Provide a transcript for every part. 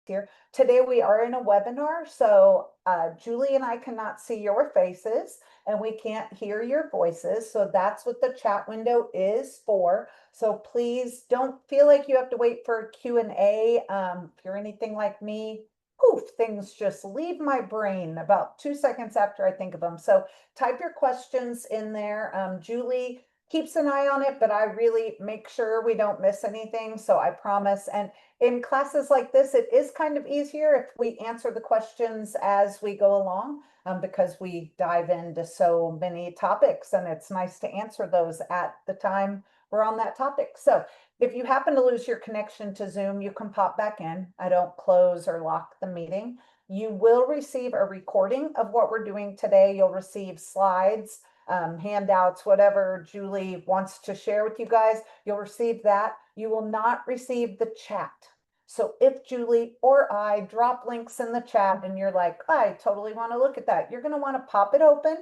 here. Today we are in a webinar, so Julie and I cannot see your faces and we can't hear your voices. So that's what the chat window is for. So please don't feel like you have to wait for a Q&A. If you're anything like me, poof, things just leave my brain about 2 seconds after I think of them. So type your questions in there. Julie keeps an eye on it, but I really make sure we don't miss anything. So I promise. And in classes like this, it is kind of easier if we answer the questions as we go along, because we dive into so many topics and it's nice to answer those at the time we're on that topic. So if you happen to lose your connection to Zoom, you can pop back in. I don't close or lock the meeting. You will receive a recording of what we're doing today. You'll receive slides, handouts, whatever Julie wants to share with you guys, you'll receive that. You will not receive the chat. So if Julie or I drop links in the chat and you're like, I totally want to look at that, you're going to want to pop it open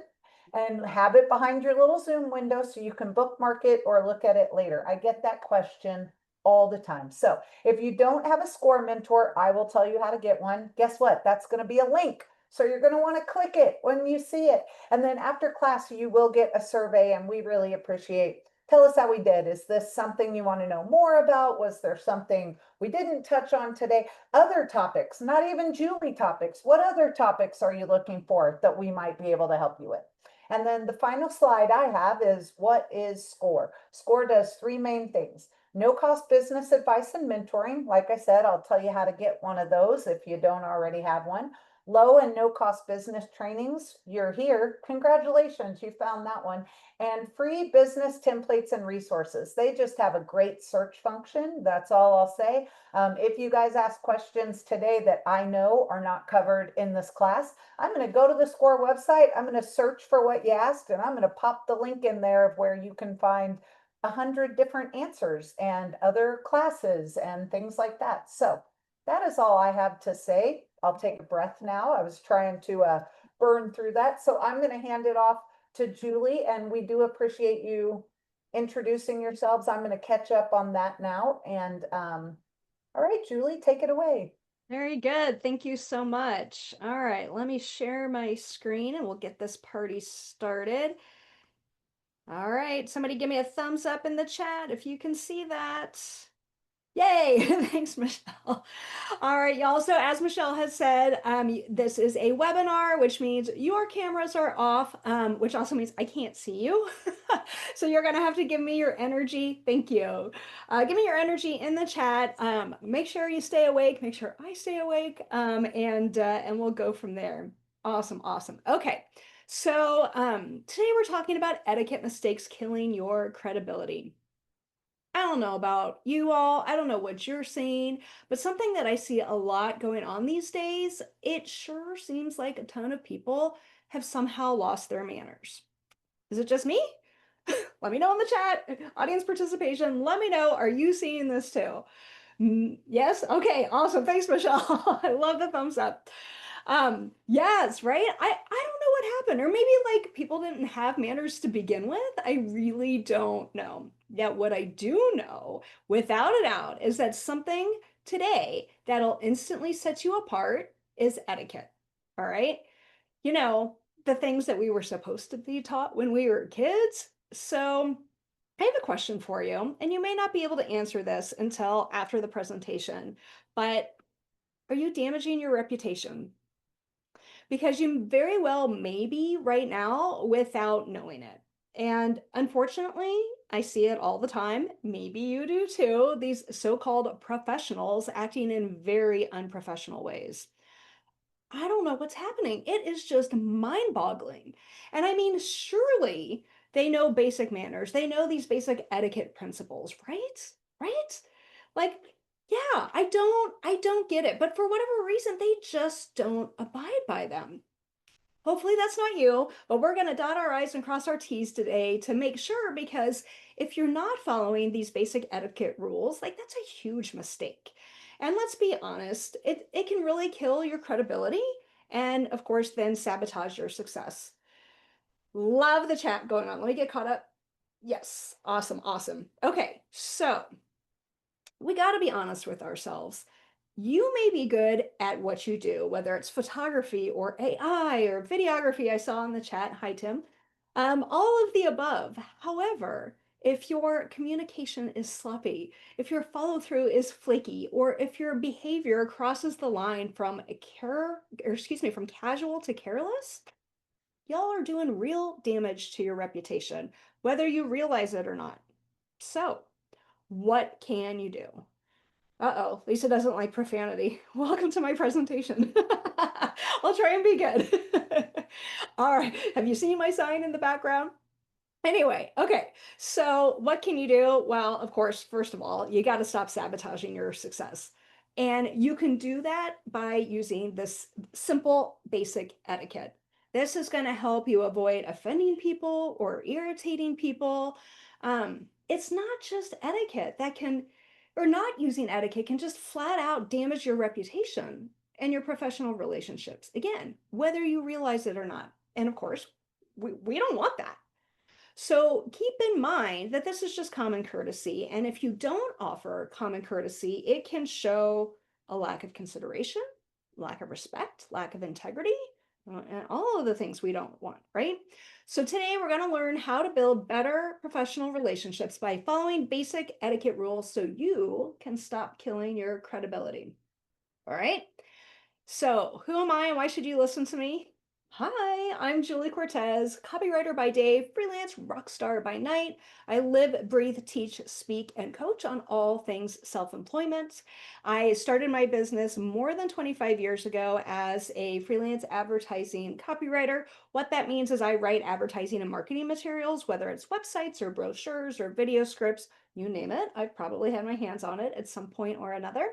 and have it behind your little Zoom window so you can bookmark it or look at it later. I get that question all the time. So if you don't have a score mentor, I will tell you how to get one. Guess what? That's going to be a link. So you're going to want to click it when you see it. And then after class, you will get a survey and we really appreciate. Tell us how we did. Is this something you want to know more about? Was there something we didn't touch on today? Other topics, not even Julie topics. What other topics are you looking for that we might be able to help you with? And then the final slide I have is, what is SCORE? SCORE does three main things. No cost business advice and mentoring. Like I said, I'll tell you how to get one of those if you don't already have one. Low and no cost business trainings. You're here. Congratulations, you found that one. And free business templates and resources. They just have a great search function. That's all I'll say. If you guys ask questions today that I know are not covered in this class, I'm going to go to the SCORE website. I'm going to search for what you asked, and I'm going to pop the link in there of where you can find 100 different answers and other classes and things like that. So that is all I have to say. I'll take a breath now. I was trying to burn through that. So I'm going to hand it off to Julie, and we do appreciate you introducing yourselves. I'm going to catch up on that now. And all right, Julie, take it away. Very good. Thank you so much. All right, let me share my screen and we'll get this party started. All right, somebody give me a thumbs up in the chat if you can see that. Yay! Thanks, Michelle. All right, y'all. So as Michelle has said, this is a webinar, which means your cameras are off, which also means I can't see you. So you're gonna have to give me your energy. Thank you. Give me your energy in the chat. Make sure you stay awake. Make sure I stay awake, and we'll go from there. Awesome, awesome. Okay. So today we're talking about etiquette mistakes killing your credibility. I don't know about you all. I don't know what you're seeing, but something that I see a lot going on these days, it sure seems like a ton of people have somehow lost their manners. Is it just me? Let me know in the chat. Audience participation, let me know. Are you seeing this too? Yes? Okay, awesome. Thanks, Michelle. I love the thumbs up. Yes, right? I don't know what happened. Or maybe like people didn't have manners to begin with. I really don't know. Yet what I do know, without a doubt, is that something today that'll instantly set you apart is etiquette. All right? You know, the things that we were supposed to be taught when we were kids. So I have a question for you, and you may not be able to answer this until after the presentation, but are you damaging your reputation? Because you very well may be right now without knowing it. And unfortunately, I see it all the time. Maybe you do too. These so-called professionals acting in very unprofessional ways. I don't know what's happening. It is just mind-boggling. And I mean, surely they know basic manners. They know these basic etiquette principles, right? Right? Like, yeah, I don't get it. But for whatever reason, they just don't abide by them. Hopefully that's not you, but we're going to dot our I's and cross our T's today to make sure, because if you're not following these basic etiquette rules, like that's a huge mistake. And let's be honest, it can really kill your credibility and, of course, then sabotage your success. Love the chat going on. Let me get caught up. Yes, awesome, awesome. Okay, so we got to be honest with ourselves. You may be good at what you do, whether it's photography or AI or videography. I saw in the chat. Hi, Tim. All of the above. However, if your communication is sloppy, if your follow through is flaky, or if your behavior crosses the line from from casual to careless, y'all are doing real damage to your reputation, whether you realize it or not. So, what can you do? Uh-oh, Lisa doesn't like profanity. Welcome to my presentation. I'll try and be good. All right, have you seen my sign in the background? Anyway, okay. So what can you do? Well, of course, first of all, you got to stop sabotaging your success. And you can do that by using this simple, basic etiquette. This is going to help you avoid offending people or irritating people. It's not just etiquette that can, or not using etiquette can just flat out damage your reputation and your professional relationships. Again, whether you realize it or not. And of course, we don't want that. So keep in mind that this is just common courtesy. And if you don't offer common courtesy, it can show a lack of consideration, lack of respect, lack of integrity, and all of the things we don't want, right? So today we're going to learn how to build better professional relationships by following basic etiquette rules so you can stop killing your credibility. All right. So, who am I and why should you listen to me? Hi, I'm Julie Cortes, copywriter by day, freelance rockstar by night. I live, breathe, teach, speak, and coach on all things self-employment. I started my business more than 25 years ago as a freelance advertising copywriter. What that means is I write advertising and marketing materials, whether it's websites or brochures or video scripts, you name it. I've probably had my hands on it at some point or another.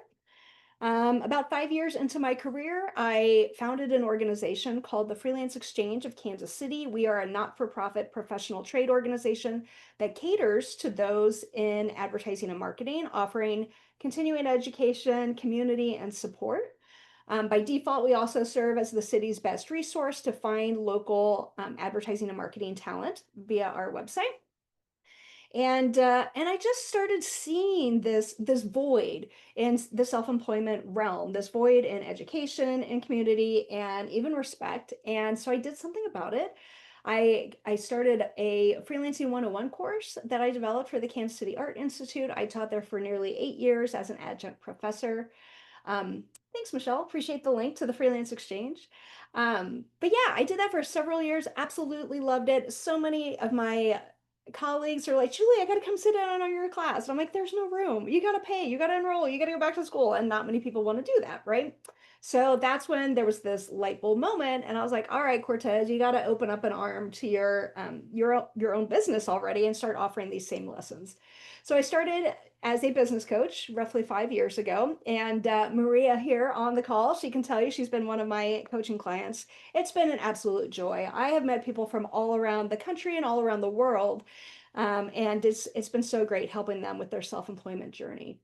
About 5 years into my career, I founded an organization called the Freelance Exchange of Kansas City. We are a not-for-profit professional trade organization that caters to those in advertising and marketing, offering continuing education, community, and support. By default, we also serve as the city's best resource to find local advertising and marketing talent via our website. And I just started seeing this void in the self-employment realm, this void in education and community and even respect. And so I did something about it. I started a freelancing 101 course that I developed for the Kansas City Art Institute. I taught there for nearly 8 years as an adjunct professor. Um, Thanks, Michelle. Appreciate the link to the Freelance Exchange. But yeah, I did that for several years. Absolutely loved it. So many of my colleagues are like, Julie, I got to come sit down on your class. And I'm like, there's no room. You got to pay. You got to enroll. You got to go back to school. And not many people want to do that, right? So that's when there was this light bulb moment, and I was like, all right, Cortes, you got to open up an arm to your own business already and start offering these same lessons. So I started as a business coach roughly 5 years ago. And Maria here on the call, she can tell you she's been one of my coaching clients. It's been an absolute joy. I have met people from all around the country and all around the world. And it's been so great helping them with their self-employment journey.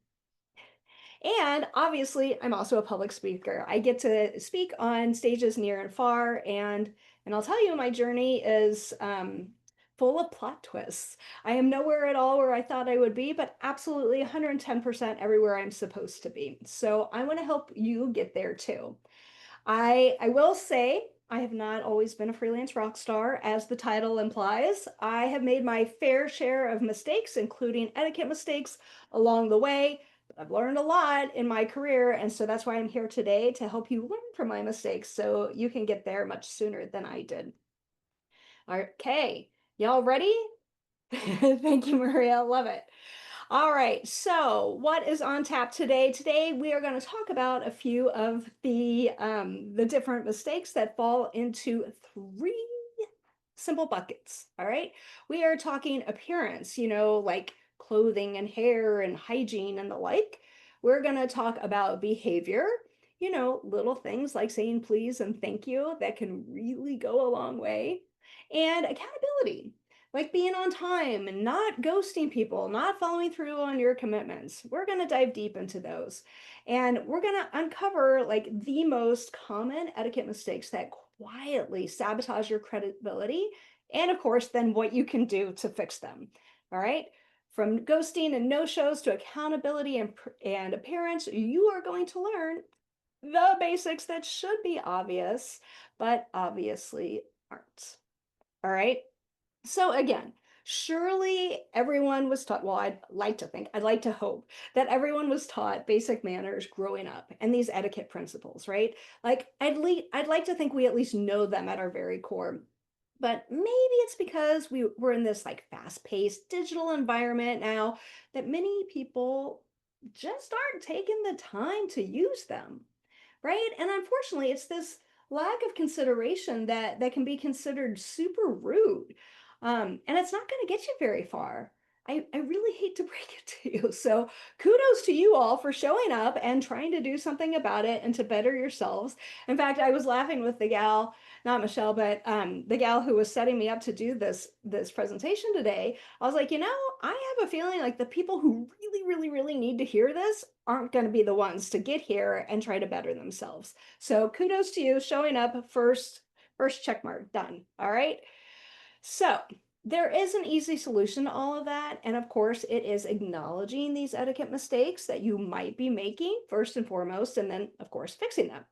And obviously, I'm also a public speaker. I get to speak on stages near and far, and I'll tell you, my journey is full of plot twists. I am nowhere at all where I thought I would be, but absolutely 110% everywhere I'm supposed to be. So I want to help you get there too. I will say I have not always been a freelance rock star, as the title implies. I have made my fair share of mistakes, including etiquette mistakes along the way. I've learned a lot in my career, and so that's why I'm here today to help you learn from my mistakes so you can get there much sooner than I did. Okay, y'all ready? Thank you, Maria. Love it. All right, so what is on tap today? Today we are going to talk about a few of the different mistakes that fall into three simple buckets. All right, we are talking appearance, like clothing and hair and hygiene and the like. We're going to talk about behavior, little things like saying please and thank you that can really go a long way, and accountability, like being on time and not ghosting people, not following through on your commitments. We're going to dive deep into those. And we're going to uncover like the most common etiquette mistakes that quietly sabotage your credibility. And of course, then what you can do to fix them. All right. From ghosting and no-shows to accountability and appearance, you are going to learn the basics that should be obvious, but obviously aren't. All right. So again, surely everyone was taught, well, I'd like to hope that everyone was taught basic manners growing up and these etiquette principles, right? Like I'd like to think we at least know them at our very core. But maybe it's because we're in this like fast-paced digital environment now that many people just aren't taking the time to use them, right? And unfortunately, it's this lack of consideration that can be considered super rude. And it's not going to get you very far. I really hate to break it to you. So kudos to you all for showing up and trying to do something about it and to better yourselves. In fact, I was laughing with the gal, not Michelle, but the gal who was setting me up to do this presentation today. I was like, I have a feeling like the people who really, really, really need to hear this aren't going to be the ones to get here and try to better themselves. So kudos to you showing up first check mark done. All right. So there is an easy solution to all of that. And of course, it is acknowledging these etiquette mistakes that you might be making first and foremost, and then, of course, fixing them.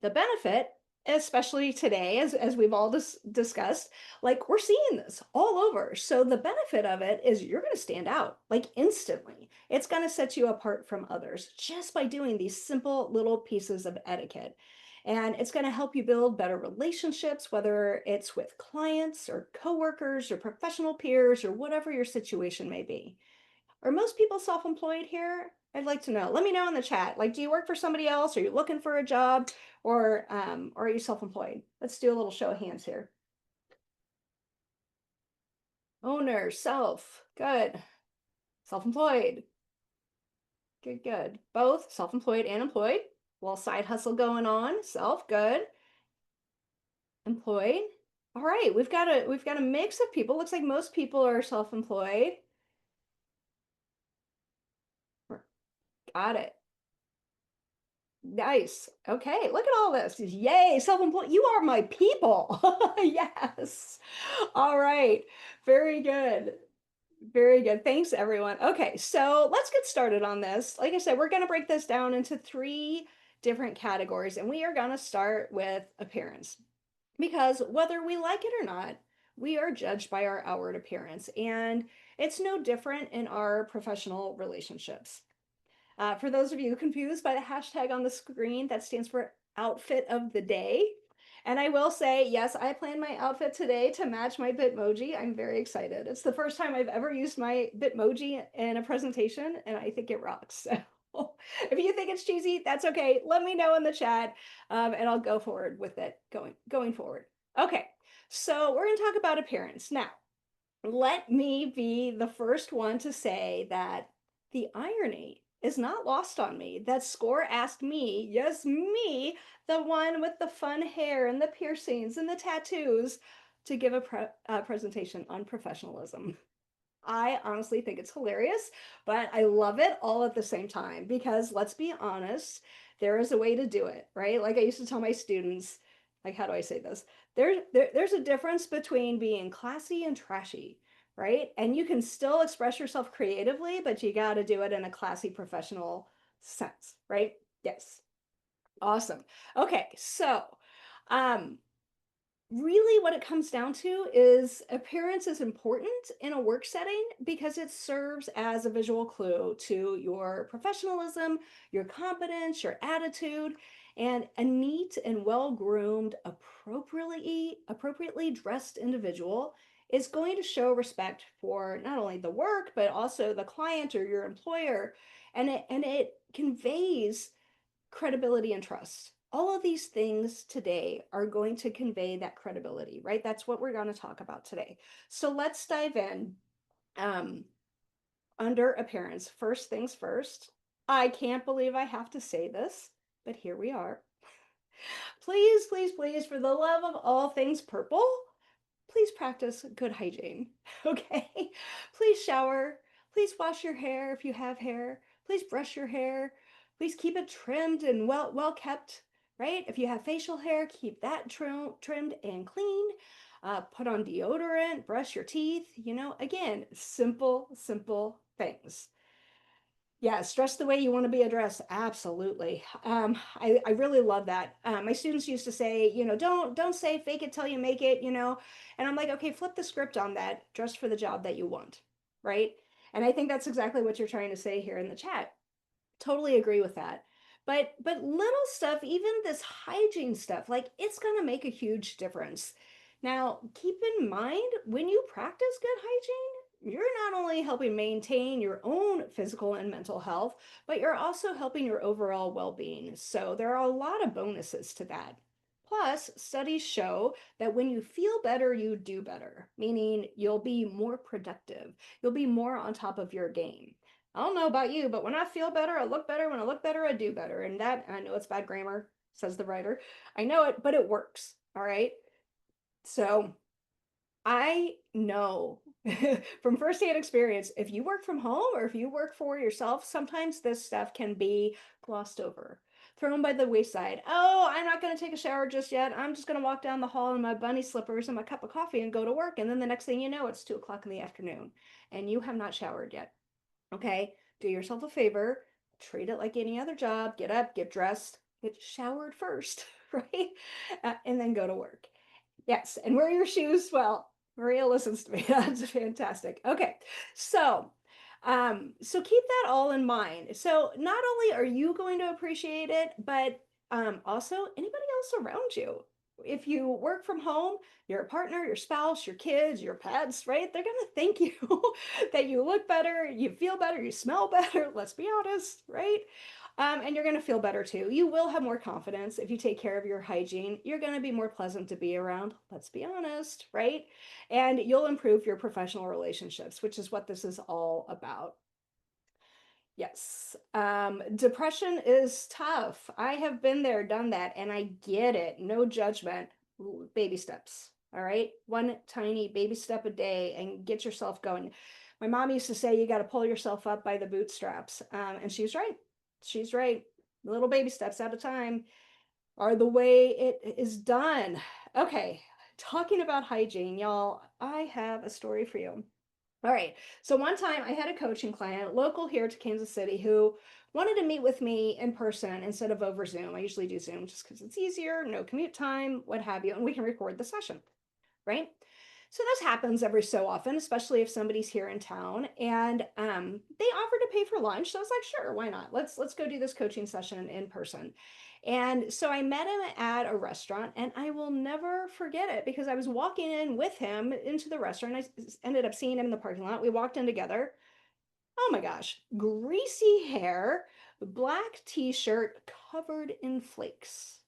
The benefit, especially today, as we've all discussed, like we're seeing this all over. So the benefit of it is you're going to stand out like instantly. It's going to set you apart from others just by doing these simple little pieces of etiquette. And it's going to help you build better relationships, whether it's with clients or coworkers or professional peers or whatever your situation may be. Are most people self-employed here? I'd like to know. Let me know in the chat. Like, do you work for somebody else? Are you looking for a job? Or are you self-employed? Let's do a little show of hands here. Owner, self, good. Self-employed, good, good. Both self-employed and employed. Little side hustle going on. Self, good. Employed. All right, we've got a mix of people. Looks like most people are self-employed. Got it. Nice. Okay, look at all this. Yay, self-employed. You are my people. Yes. All right. Very good. Very good. Thanks, everyone. Okay, so let's get started on this. Like I said, we're going to break this down into 3 different categories, and we are going to start with appearance. Because whether we like it or not, we are judged by our outward appearance, and it's no different in our professional relationships. For those of you confused by the hashtag on the screen, that stands for outfit of the day. And I will say, yes, I planned my outfit today to match my Bitmoji. I'm very excited. It's the first time I've ever used my Bitmoji in a presentation, and I think it rocks. So if you think it's cheesy, that's okay. Let me know in the chat, and I'll go forward with it going forward. Okay, so we're going to talk about appearance. Now, let me be the first one to say that the irony is not lost on me that Score asked me, yes, me, the one with the fun hair and the piercings and the tattoos, to give a presentation on professionalism. I honestly think it's hilarious, but I love it all at the same time because let's be honest, there is a way to do it, right? Like I used to tell my students, like, how do I say this? There's a difference between being classy and trashy, right? And you can still express yourself creatively, but you got to do it in a classy professional sense, right? Yes. Awesome. Okay, so um really what it comes down to is appearance is important in a work setting because it serves as a visual clue to your professionalism, your competence, your attitude, and a neat and well-groomed, appropriately dressed individual is going to show respect for not only the work but also the client or your employer, and it conveys credibility and trust. All of these things today are going to convey that credibility, right? That's what we're going to talk about today. So let's dive in. Um, Under appearance, first things first. I can't believe I have to say this, but here we are. Please, please, please, for the love of all things purple, please practice good hygiene, okay? Please shower. Please wash your hair if you have hair. Please brush your hair. Please keep it trimmed and well kept, right? If you have facial hair, keep that trimmed and clean. put on deodorant, brush your teeth, again, simple, simple things. Yes, dress the way you want to be addressed. Absolutely. I really love that. My students used to say, don't say fake it till you make it, and I'm like, okay, flip the script on that. Dress for the job that you want, right? And I think that's exactly what you're trying to say here in the chat. Totally agree with that. But little stuff, even this hygiene stuff, like it's gonna make a huge difference. Now, keep in mind when you practice good hygiene, you're not only helping maintain your own physical and mental health, but you're also helping your overall well-being. So there are a lot of bonuses to that. Plus, studies show that when you feel better, you do better, meaning you'll be more productive. You'll be more on top of your game. I don't know about you, but when I feel better, I look better. When I look better, I do better. And that, I know it's bad grammar, says the writer. I know it, but it works. All right. So I know from firsthand experience, if you work from home or if you work for yourself, sometimes this stuff can be glossed over, thrown by the wayside. Oh, I'm not going to take a shower just yet. I'm just going to walk down the hall in my bunny slippers and my cup of coffee and go to work. And then the next thing you know, it's 2 o'clock in the afternoon and you have not showered yet. Okay, do yourself a favor, treat it like any other job. Get up, get dressed, get showered first, right? And then go to work. Yes, and wear your shoes. Well, Maria listens to me. That's fantastic. Okay, so so keep that all in mind. So not only are you going to appreciate it, but also anybody else around you. If you work from home, your partner, your spouse, your kids, your pets, right? They're gonna thank you that you look better, you feel better, you smell better. Let's be honest, right? And you're going to feel better too. You will have more confidence if you take care of your hygiene. You're going to be more pleasant to be around. Let's be honest, right? And you'll improve your professional relationships, which is what this is all about. Yes. Depression is tough. I have been there, done that, and I get it. No judgment. Baby steps. All right. One tiny baby step a day and get yourself going. My mom used to say you got to pull yourself up by the bootstraps. And she's right. She's right. Little baby steps at a time are the way it is done. Okay. Talking about hygiene, y'all, I have a story for you. All right. So one time I had a coaching client local here to Kansas City who wanted to meet with me in person instead of over Zoom. I usually do Zoom just because it's easier, no commute time, what have you, and we can record the session, right? So this happens every so often, especially if somebody's here in town. And they offered to pay for lunch. So I was like, sure, why not? Let's go do this coaching session in person. And so I met him at a restaurant, and I will never forget it because I was walking in with him into the restaurant. I ended up seeing him in the parking lot. We walked in together. Oh my gosh, greasy hair, black t-shirt covered in flakes.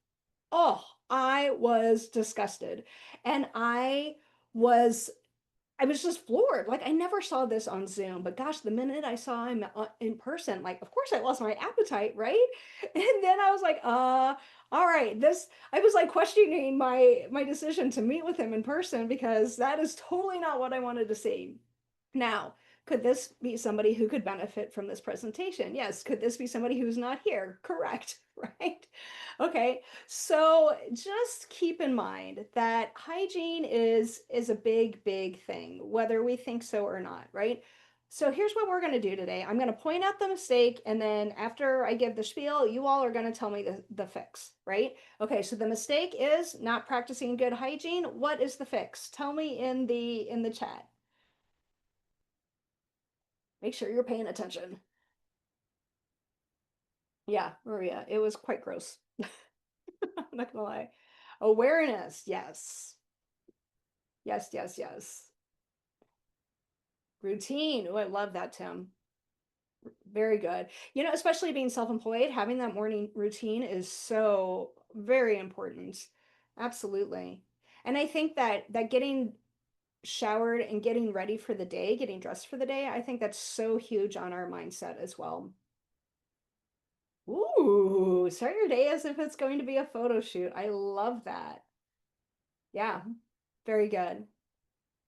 Oh, I was disgusted. And was I was just floored. Like I never saw this on Zoom, but gosh, the minute I saw him in person, like of course I lost my appetite, right? And then I was like, all right, this I was like questioning my decision to meet with him in person because that is totally not what I wanted to see. Now, could this be somebody who could benefit from this presentation? Yes. Could this be somebody who's not here? Correct, right? Okay. So just keep in mind that hygiene is a big, big thing, whether we think so or not, right? So here's what we're going to do today. I'm going to point out the mistake, and then after I give the spiel, you all are going to tell me the fix, right? Okay, so the mistake is not practicing good hygiene. What is the fix? Tell me in the chat. Make sure you're paying attention. Yeah, Maria, it was quite gross. I'm not gonna lie. Awareness, yes. Yes, yes, yes. Routine. Oh, I love that, Tim. Very good. Especially being self-employed, having that morning routine is so very important. Absolutely. And I think that getting showered and getting ready for the day, getting dressed for the day, I think that's so huge on our mindset as well. Ooh, start your day as if it's going to be a photo shoot. I love that. Yeah, very good.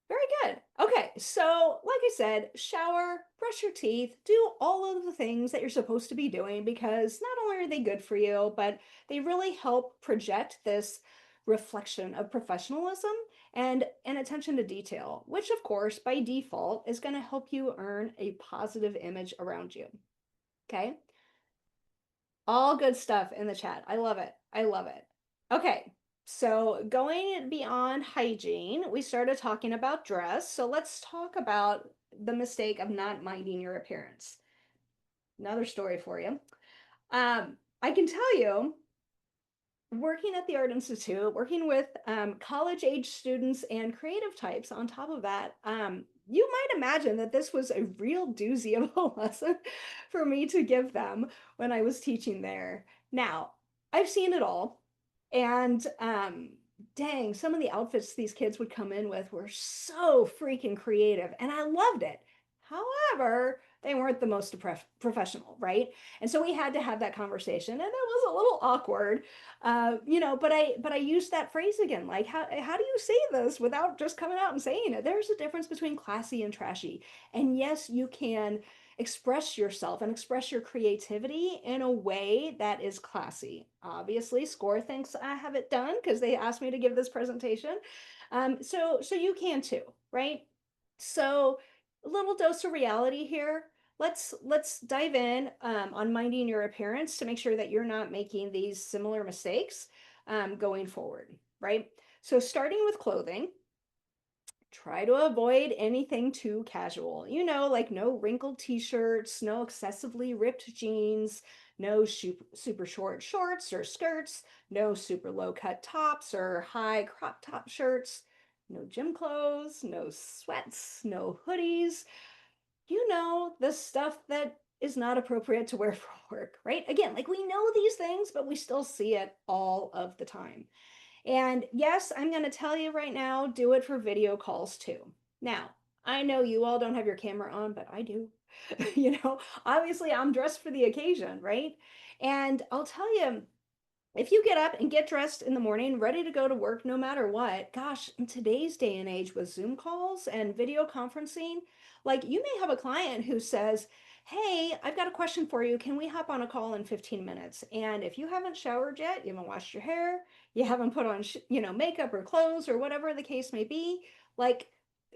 Very good. Okay, so like I said, shower, brush your teeth, do all of the things that you're supposed to be doing because not only are they good for you, but they really help project this reflection of professionalism and attention to detail, which of course by default is going to help you earn a positive image around you. Okay. All good stuff in the chat. I love it. I love it. Okay. So going beyond hygiene, we started talking about dress. So let's talk about the mistake of not minding your appearance. Another story for you. I can tell you, working at the Art Institute, working with college age students and creative types on top of that, you might imagine that this was a real doozy of a lesson for me to give them when I was teaching there. Now, I've seen it all. And dang, some of the outfits these kids would come in with were so freaking creative, and I loved it. However, they weren't the most professional, right? And so we had to have that conversation, and it was a little awkward, but I used that phrase again, like how do you say this without just coming out and saying it? There's a difference between classy and trashy, and yes, you can express yourself and express your creativity in a way that is classy. Obviously, SCORE thinks I have it done because they asked me to give this presentation. So you can too, right? So a little dose of reality here. Let's dive in on minding your appearance to make sure that you're not making these similar mistakes going forward, right? So starting with clothing, try to avoid anything too casual. Like no wrinkled t-shirts, no excessively ripped jeans, no super short shorts or skirts, no super low cut tops or high crop top shirts, no gym clothes, no sweats, no hoodies. The stuff that is not appropriate to wear for work, right? Again, like we know these things, but we still see it all of the time. And yes, I'm going to tell you right now, do it for video calls too. Now, I know you all don't have your camera on, but I do. Obviously I'm dressed for the occasion, right? And I'll tell you, if you get up and get dressed in the morning, ready to go to work no matter what, gosh, in today's day and age with Zoom calls and video conferencing, like you may have a client who says, hey, I've got a question for you. Can we hop on a call in 15 minutes? And if you haven't showered yet, you haven't washed your hair, you haven't put on, makeup or clothes or whatever the case may be, like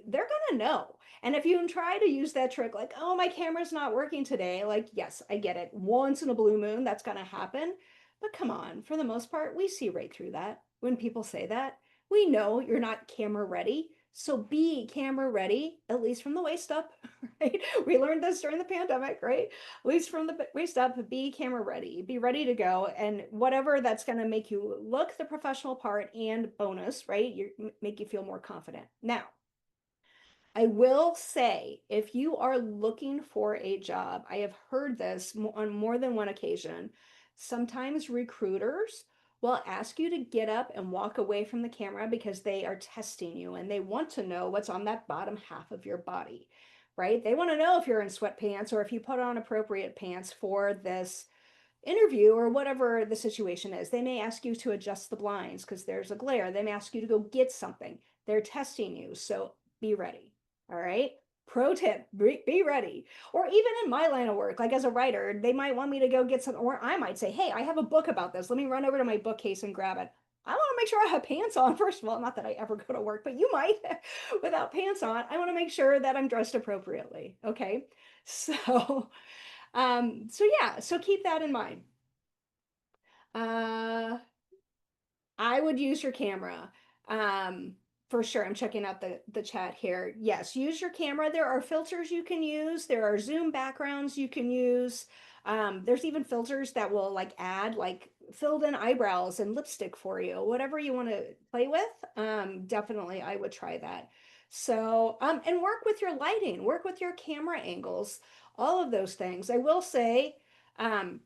they're going to know. And if you try to use that trick, like, oh, my camera's not working today, like, yes, I get it. Once in a blue moon, that's going to happen. But come on, for the most part, we see right through that when people say that. We know you're not camera ready. So be camera ready, at least from the waist up, right? We learned this during the pandemic, right? At least from the waist up, be camera ready, be ready to go. And whatever that's going to make you look the professional part and bonus, right? Make you feel more confident. Now, I will say, if you are looking for a job, I have heard this on more than one occasion. Sometimes recruiters will ask you to get up and walk away from the camera because they are testing you and they want to know what's on that bottom half of your body, right? They want to know if you're in sweatpants or if you put on appropriate pants for this interview or whatever the situation is. They may ask you to adjust the blinds because there's a glare. They may ask you to go get something. They're testing you. So be ready. All right. Pro tip, be ready. Or even in my line of work, like as a writer, they might want me to go get something, or I might say, hey, I have a book about this. Let me run over to my bookcase and grab it. I want to make sure I have pants on, first of all. Not that I ever go to work, but you might without pants on. I want to make sure that I'm dressed appropriately. Okay. So keep that in mind. Uh, I would use your camera. For sure. I'm checking out the chat here. Yes, use your camera. There are filters you can use. There are Zoom backgrounds you can use. There's even filters that will like add like filled in eyebrows and lipstick for you. Whatever you want to play with, definitely I would try that. So, and work with your lighting, work with your camera angles, all of those things. I will say,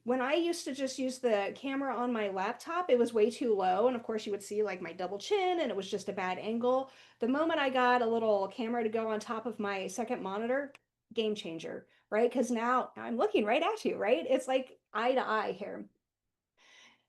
when I used to just use the camera on my laptop, it was way too low. And of course, you would see like my double chin, and it was just a bad angle. The moment I got a little camera to go on top of my second monitor, game changer, right? Because now I'm looking right at you, right? It's like eye to eye here.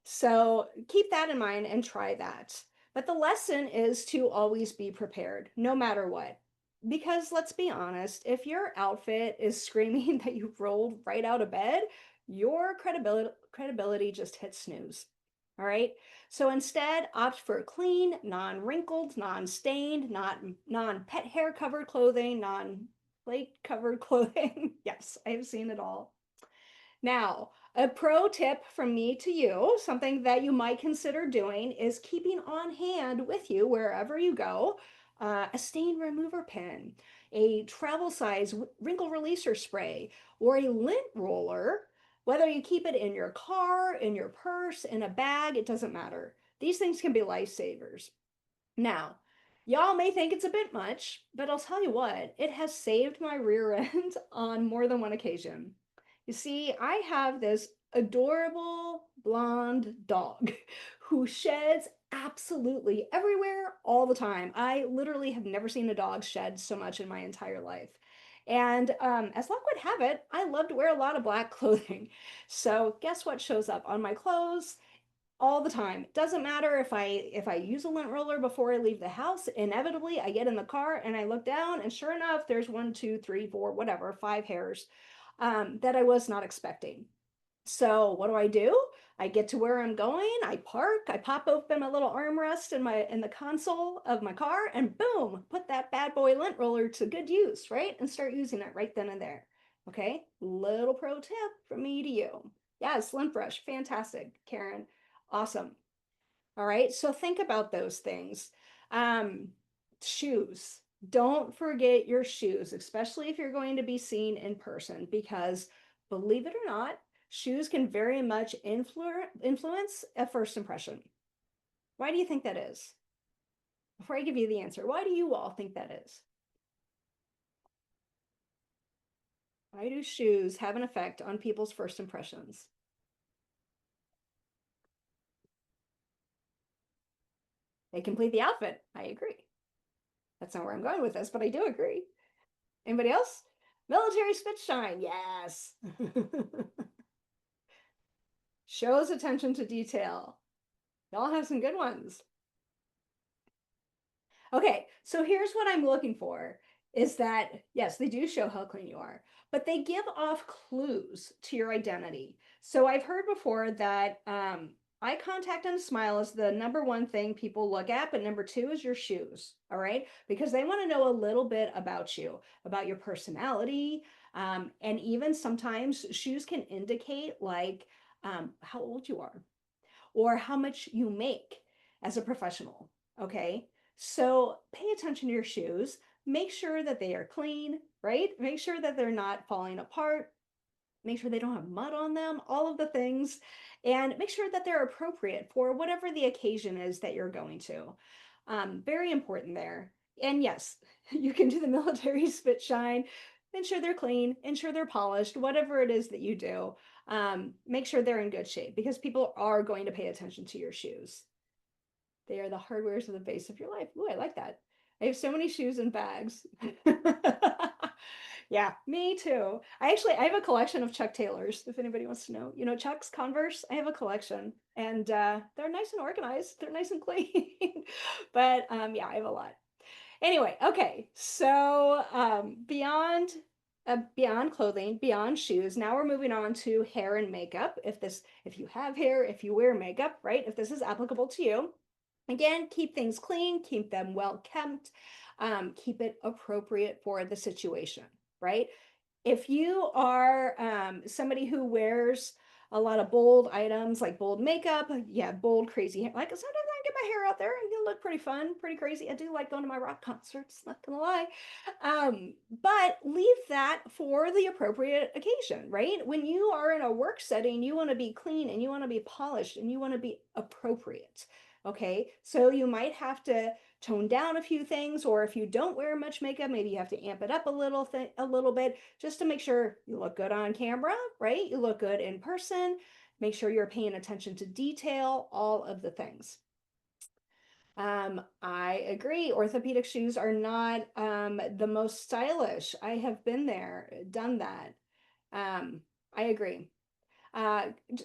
So keep that in mind and try that. But the lesson is to always be prepared, no matter what. Because let's be honest, if your outfit is screaming that you rolled right out of bed, your credibility just hit snooze. All right. So instead, opt for clean, non-wrinkled, non-stained, not non-pet hair covered clothing, non-flake covered clothing. Yes, I've seen it all. Now, a pro tip from me to you, something that you might consider doing is keeping on hand with you wherever you go, a stain remover pen, a travel size wrinkle releaser spray, or a lint roller. Whether you keep it in your car, in your purse, in a bag, it doesn't matter. These things can be lifesavers. Now, y'all may think it's a bit much, but I'll tell you what, it has saved my rear end on more than one occasion. You see, I have this adorable blonde dog who sheds absolutely everywhere all the time. I literally have never seen a dog shed so much in my entire life. And as luck would have it, I love to wear a lot of black clothing. So guess what shows up on my clothes? All the time. It doesn't matter if I use a lint roller before I leave the house. Inevitably, I get in the car and I look down, and sure enough, there's one, two, three, four, whatever, 5 hairs that I was not expecting. So what do? I get to where I'm going. I park. I pop open my little armrest in the console of my car, and boom, put that bad boy lint roller to good use, right? And start using it right then and there. Okay, little pro tip from me to you. Yes, lint brush, fantastic, Karen. Awesome. All right. So think about those things. Um, Shoes. Don't forget your shoes, especially if you're going to be seen in person, because believe it or not, shoes can very much influence a first impression. Why do you think that is? Before I give you the answer, why do you all think that is? Why do shoes have an effect on people's first impressions? They complete the outfit. I agree. That's not where I'm going with this, but I do agree. Anybody else? Military spit shine. Yes. Shows attention to detail. Y'all have some good ones. Okay, so here's what I'm looking for is that, yes, they do show how clean you are, but they give off clues to your identity. So I've heard before that eye contact and a smile is the number one thing people look at, but number two is your shoes, all right? Because they want to know a little bit about you, about your personality, and even sometimes shoes can indicate like how old you are or how much you make as a professional, okay? So pay attention to your shoes. Make sure that they are clean, right? Make sure that they're not falling apart. Make sure they don't have mud on them, all of the things. And make sure that they're appropriate for whatever the occasion is that you're going to. Very important there. And yes, you can do the military spit shine. Ensure they're clean, ensure they're polished, whatever it is that you do. Make sure they're in good shape because people are going to pay attention to your shoes. They are the hardwares of the base of your life. Ooh, I like that. I have so many shoes and bags. Yeah, me too. I have a collection of Chuck Taylors, if anybody wants to know. You know, Chuck's Converse, I have a collection and they're nice and organized. They're nice and clean. But yeah, I have a lot. Anyway, okay. So beyond clothing, beyond shoes, now we're moving on to hair and makeup. If you have hair, if you wear makeup, right? If this is applicable to you. Again, keep things clean, keep them well kept, keep it appropriate for the situation, right? If you are somebody who wears a lot of bold items like bold makeup, yeah, bold, crazy hair. Like sometimes I get my hair out there and it look pretty fun, pretty crazy. I do like going to my rock concerts, not gonna lie. But leave that for the appropriate occasion, right? When you are in a work setting, you want to be clean and you want to be polished and you want to be appropriate. Okay, so you might have to tone down a few things, or if you don't wear much makeup, maybe you have to amp it up a little bit, just to make sure you look good on camera, right? You look good in person. Make sure you're paying attention to detail, all of the things. I agree. Orthopedic shoes are not the most stylish. I have been there, done that. I agree.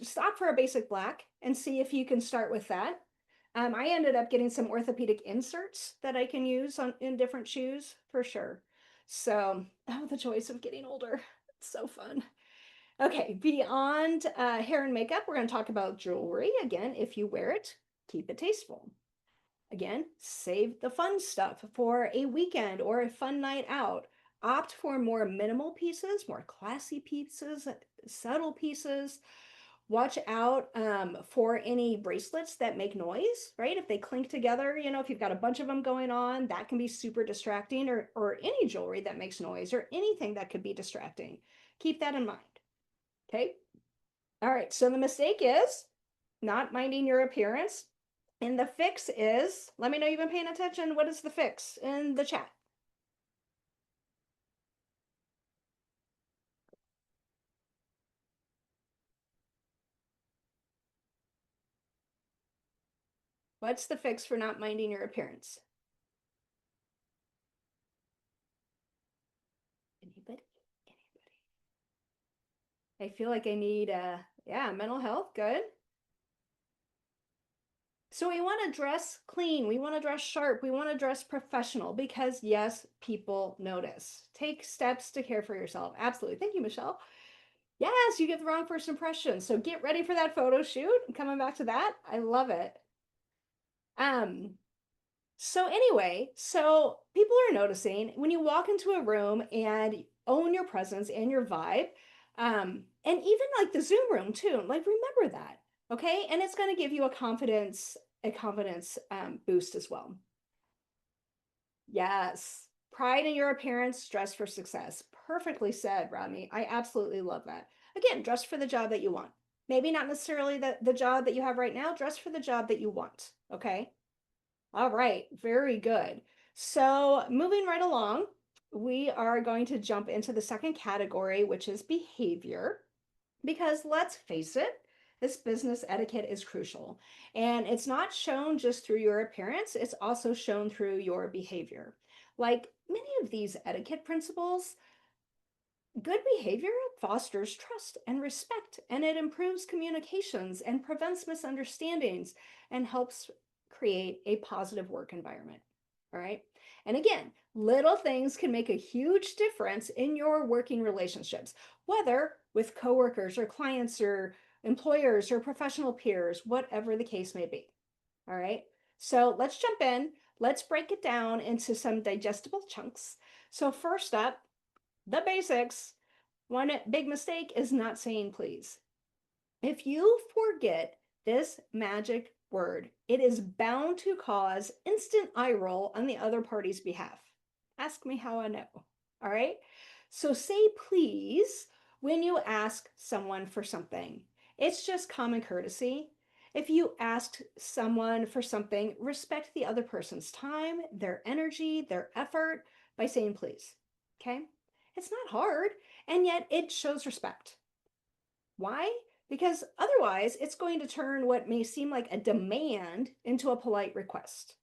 Stop for a basic black and see if you can start with that. I ended up getting some orthopedic inserts that I can use in different shoes for sure. So, oh, the joys of getting older. It's so fun. Okay, beyond hair and makeup, we're going to talk about jewelry. Again, if you wear it, keep it tasteful. Again, save the fun stuff for a weekend or a fun night out. Opt for more minimal pieces, more classy pieces, subtle pieces. Watch out for any bracelets that make noise, right? If they clink together, you know, if you've got a bunch of them going on, that can be super distracting, or any jewelry that makes noise or anything that could be distracting. Keep that in mind. Okay. All right. So the mistake is not minding your appearance. And the fix is, let me know you've been paying attention. What is the fix in the chat? What's the fix for not minding your appearance? Anybody? Anybody? I feel like I need, yeah, mental health. Good. So we want to dress clean. We want to dress sharp. We want to dress professional because, yes, people notice. Take steps to care for yourself. Absolutely. Thank you, Michelle. Yes, you get the wrong first impression. So get ready for that photo shoot. Coming back to that, I love it. Um, so anyway, so people are noticing when you walk into a room and own your presence and your vibe, and even like the Zoom room too, like remember that, okay? And it's going to give you a confidence boost as well. Yes, pride in your appearance, dress for success. Perfectly said, Rodney. I absolutely love that. Again, dress for the job that you want. Maybe not necessarily the job that you have right now. Dress for the job that you want. Okay. All right, very good. So moving right along, we are going to jump into the second category, which is behavior, because let's face it, this business etiquette is crucial. And it's not shown just through your appearance, it's also shown through your behavior. Like many of these etiquette principles, good behavior fosters trust and respect, and it improves communications and prevents misunderstandings and helps create a positive work environment. All right. And again, little things can make a huge difference in your working relationships, whether with coworkers or clients or employers or professional peers, whatever the case may be. All right. So let's jump in. Let's break it down into some digestible chunks. So, first up, the basics. One big mistake is not saying please. If you forget this magic word, it is bound to cause instant eye roll on the other party's behalf. Ask me how I know. All right. So say please when you ask someone for something. It's just common courtesy. If you ask someone for something, respect the other person's time, their energy, their effort by saying please. Okay. It's not hard, and yet it shows respect. Why? Because otherwise, it's going to turn what may seem like a demand into a polite request.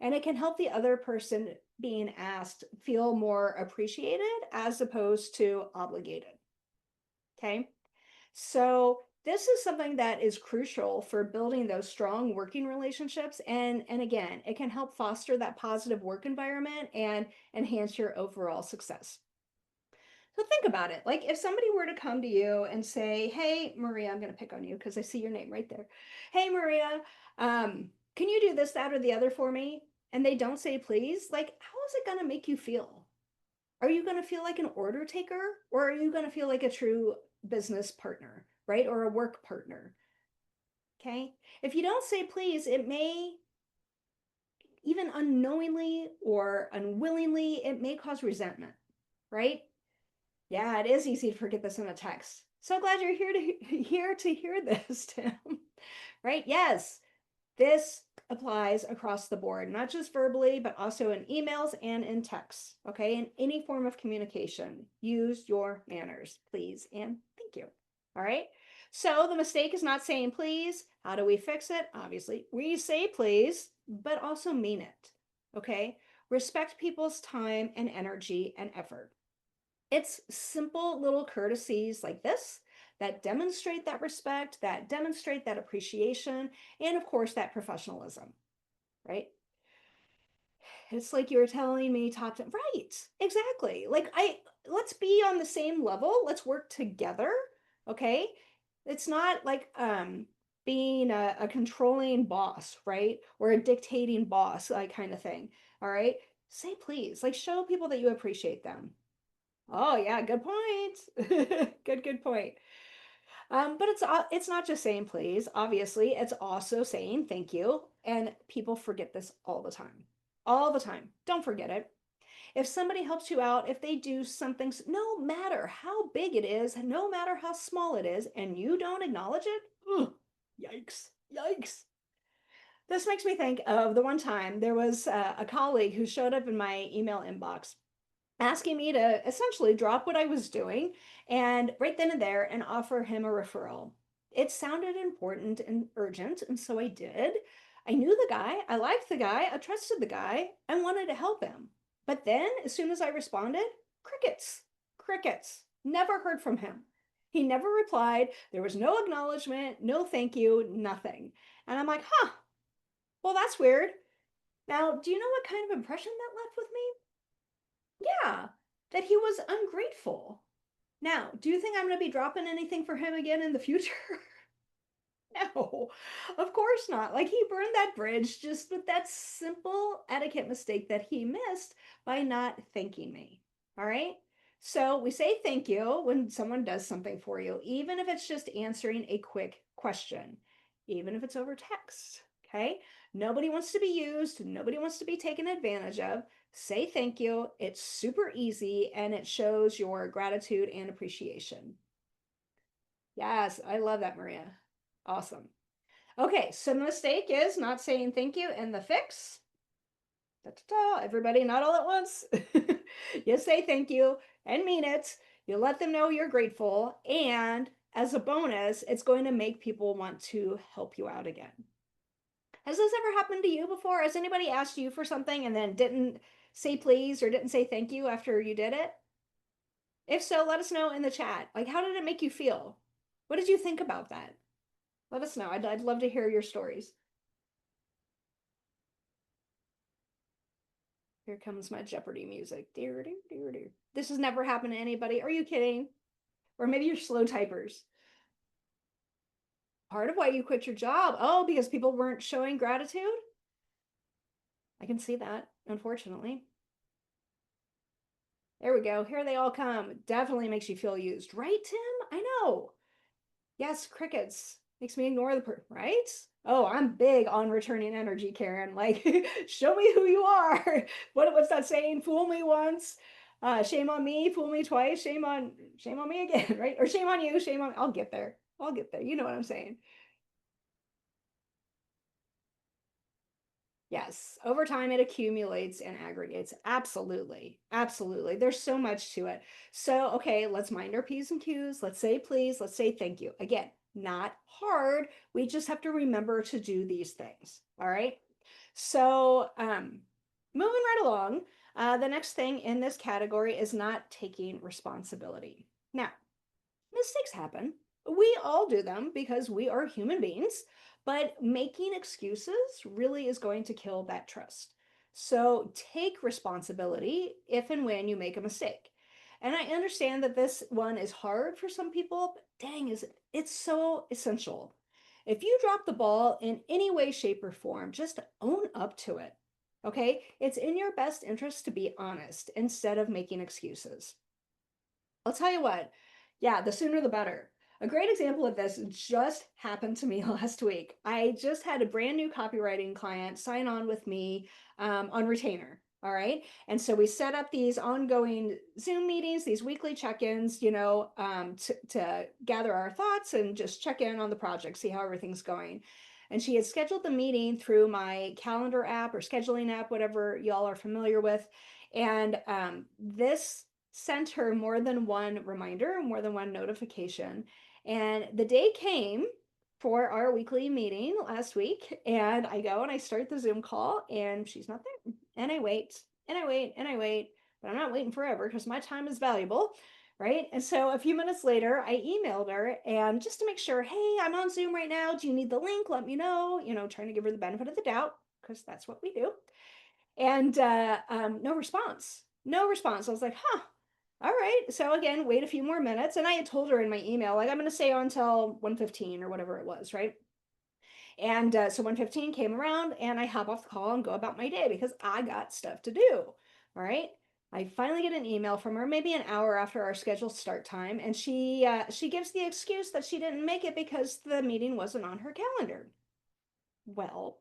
And it can help the other person being asked feel more appreciated as opposed to obligated. Okay. So, this is something that is crucial for building those strong working relationships. And again, it can help foster that positive work environment and enhance your overall success. So think about it. Like if somebody were to come to you and say, "Hey, Maria, I'm going to pick on you because I see your name right there. Hey, Maria, can you do this, that, or the other for me?" And they don't say please, like how is it going to make you feel? Are you going to feel like an order taker, or are you going to feel like a true business partner, right? Or a work partner? Okay. If you don't say please, it may even unknowingly or unwillingly, it may cause resentment, right? Yeah, it is easy to forget this in a text. So glad you're here to hear this, Tim. Right? Yes, this applies across the board, not just verbally, but also in emails and in text. Okay, in any form of communication, use your manners, please and thank you. All right. So the mistake is not saying please. How do we fix it? Obviously, we say please, but also mean it. Okay. Respect people's time and energy and effort. It's simple little courtesies like this that demonstrate that respect, that demonstrate that appreciation, and of course, that professionalism, right? It's like you were telling me top to right, exactly. Like let's be on the same level, let's work together, Okay. It's not like being a controlling boss, right? Or a dictating boss, like kind of thing. All right. Say please, like show people that you appreciate them. Oh yeah, good point. Good point. But it's not just saying please. Obviously, it's also saying thank you, and people forget this all the time. All the time. Don't forget it. If somebody helps you out, if they do something, no matter how big it is, no matter how small it is, and you don't acknowledge it, ugh, yikes, yikes. This makes me think of the one time there was a colleague who showed up in my email inbox asking me to essentially drop what I was doing and right then and there and offer him a referral. It sounded important and urgent, and so I did. I knew the guy, I liked the guy, I trusted the guy, and wanted to help him. But then, as soon as I responded, crickets, crickets. Never heard from him. He never replied. There was no acknowledgement, no thank you, nothing. And I'm like, huh, well, that's weird. Now, do you know what kind of impression that left with me? Yeah, that he was ungrateful. Now, do you think I'm going to be dropping anything for him again in the future? No, of course not. Like he burned that bridge just with that simple etiquette mistake that he missed by not thanking me. All right. So we say thank you when someone does something for you, even if it's just answering a quick question, even if it's over text. Okay. Nobody wants to be used, nobody wants to be taken advantage of. Say thank you. It's super easy and it shows your gratitude and appreciation. Yes, I love that, Maria. Awesome. Okay, so the mistake is not saying thank you, and the fix. Da-da-da, everybody, not all at once. You say thank you and mean it. You let them know you're grateful, and as a bonus, it's going to make people want to help you out again. Has this ever happened to you before? Has anybody asked you for something and then didn't say please or didn't say thank you after you did it? If so, let us know in the chat. Like, how did it make you feel? What did you think about that? Let us know. I'd love to hear your stories. Here comes my Jeopardy music. Dear, dear, dear, dear. This has never happened to anybody. Are you kidding? Or maybe you're slow typers. Part of why you quit your job. Oh, because people weren't showing gratitude? I can see that, unfortunately. There we go. Here they all come. Definitely makes you feel used. Right, Tim? I know. Yes, crickets. Makes me ignore the right? Oh, I'm big on returning energy, Karen. Like, show me who you are. What's that saying? Fool me once, shame on me. Fool me twice, shame on me again, right? Or shame on you, shame on. I'll get there. I'll get there. You know what I'm saying? Yes, over time it accumulates and aggregates. Absolutely. Absolutely. There's so much to it. So, okay, let's mind our P's and Q's. Let's say please. Let's say thank you. Again, not hard. We just have to remember to do these things. All right. So, moving right along, the next thing in this category is not taking responsibility. Now, mistakes happen. We all do them because we are human beings, but making excuses really is going to kill that trust. So take responsibility if and when you make a mistake. And I understand that this one is hard for some people, but dang, is it's so essential. If you drop the ball in any way, shape, or form, just own up to it. Okay? It's in your best interest to be honest instead of making excuses. I'll tell you what, yeah, the sooner the better. A great example of this just happened to me last week. I just had a brand new copywriting client sign on with me on retainer. All right. And so we set up these ongoing Zoom meetings, these weekly check ins, to gather our thoughts and just check in on the project, see how everything's going. And she had scheduled the meeting through my calendar app or scheduling app, whatever y'all are familiar with. And this sent her more than one reminder, more than one notification. And the day came for our weekly meeting last week, and I go and I start the Zoom call, and she's not there. And I wait, and I wait, and I wait, but I'm not waiting forever because my time is valuable. Right. And so a few minutes later, I emailed her and just to make sure, hey, I'm on Zoom right now. Do you need the link? Let me know, trying to give her the benefit of the doubt because that's what we do. And no response. No response. I was like, huh, All right. So again, wait a few more minutes. And I had told her in my email, like, I'm going to stay on until 1:15 or whatever it was, right? And so 1:15 came around and I hop off the call and go about my day because I got stuff to do. All right. I finally get an email from her maybe an hour after our scheduled start time, and she gives the excuse that she didn't make it because the meeting wasn't on her calendar. Well,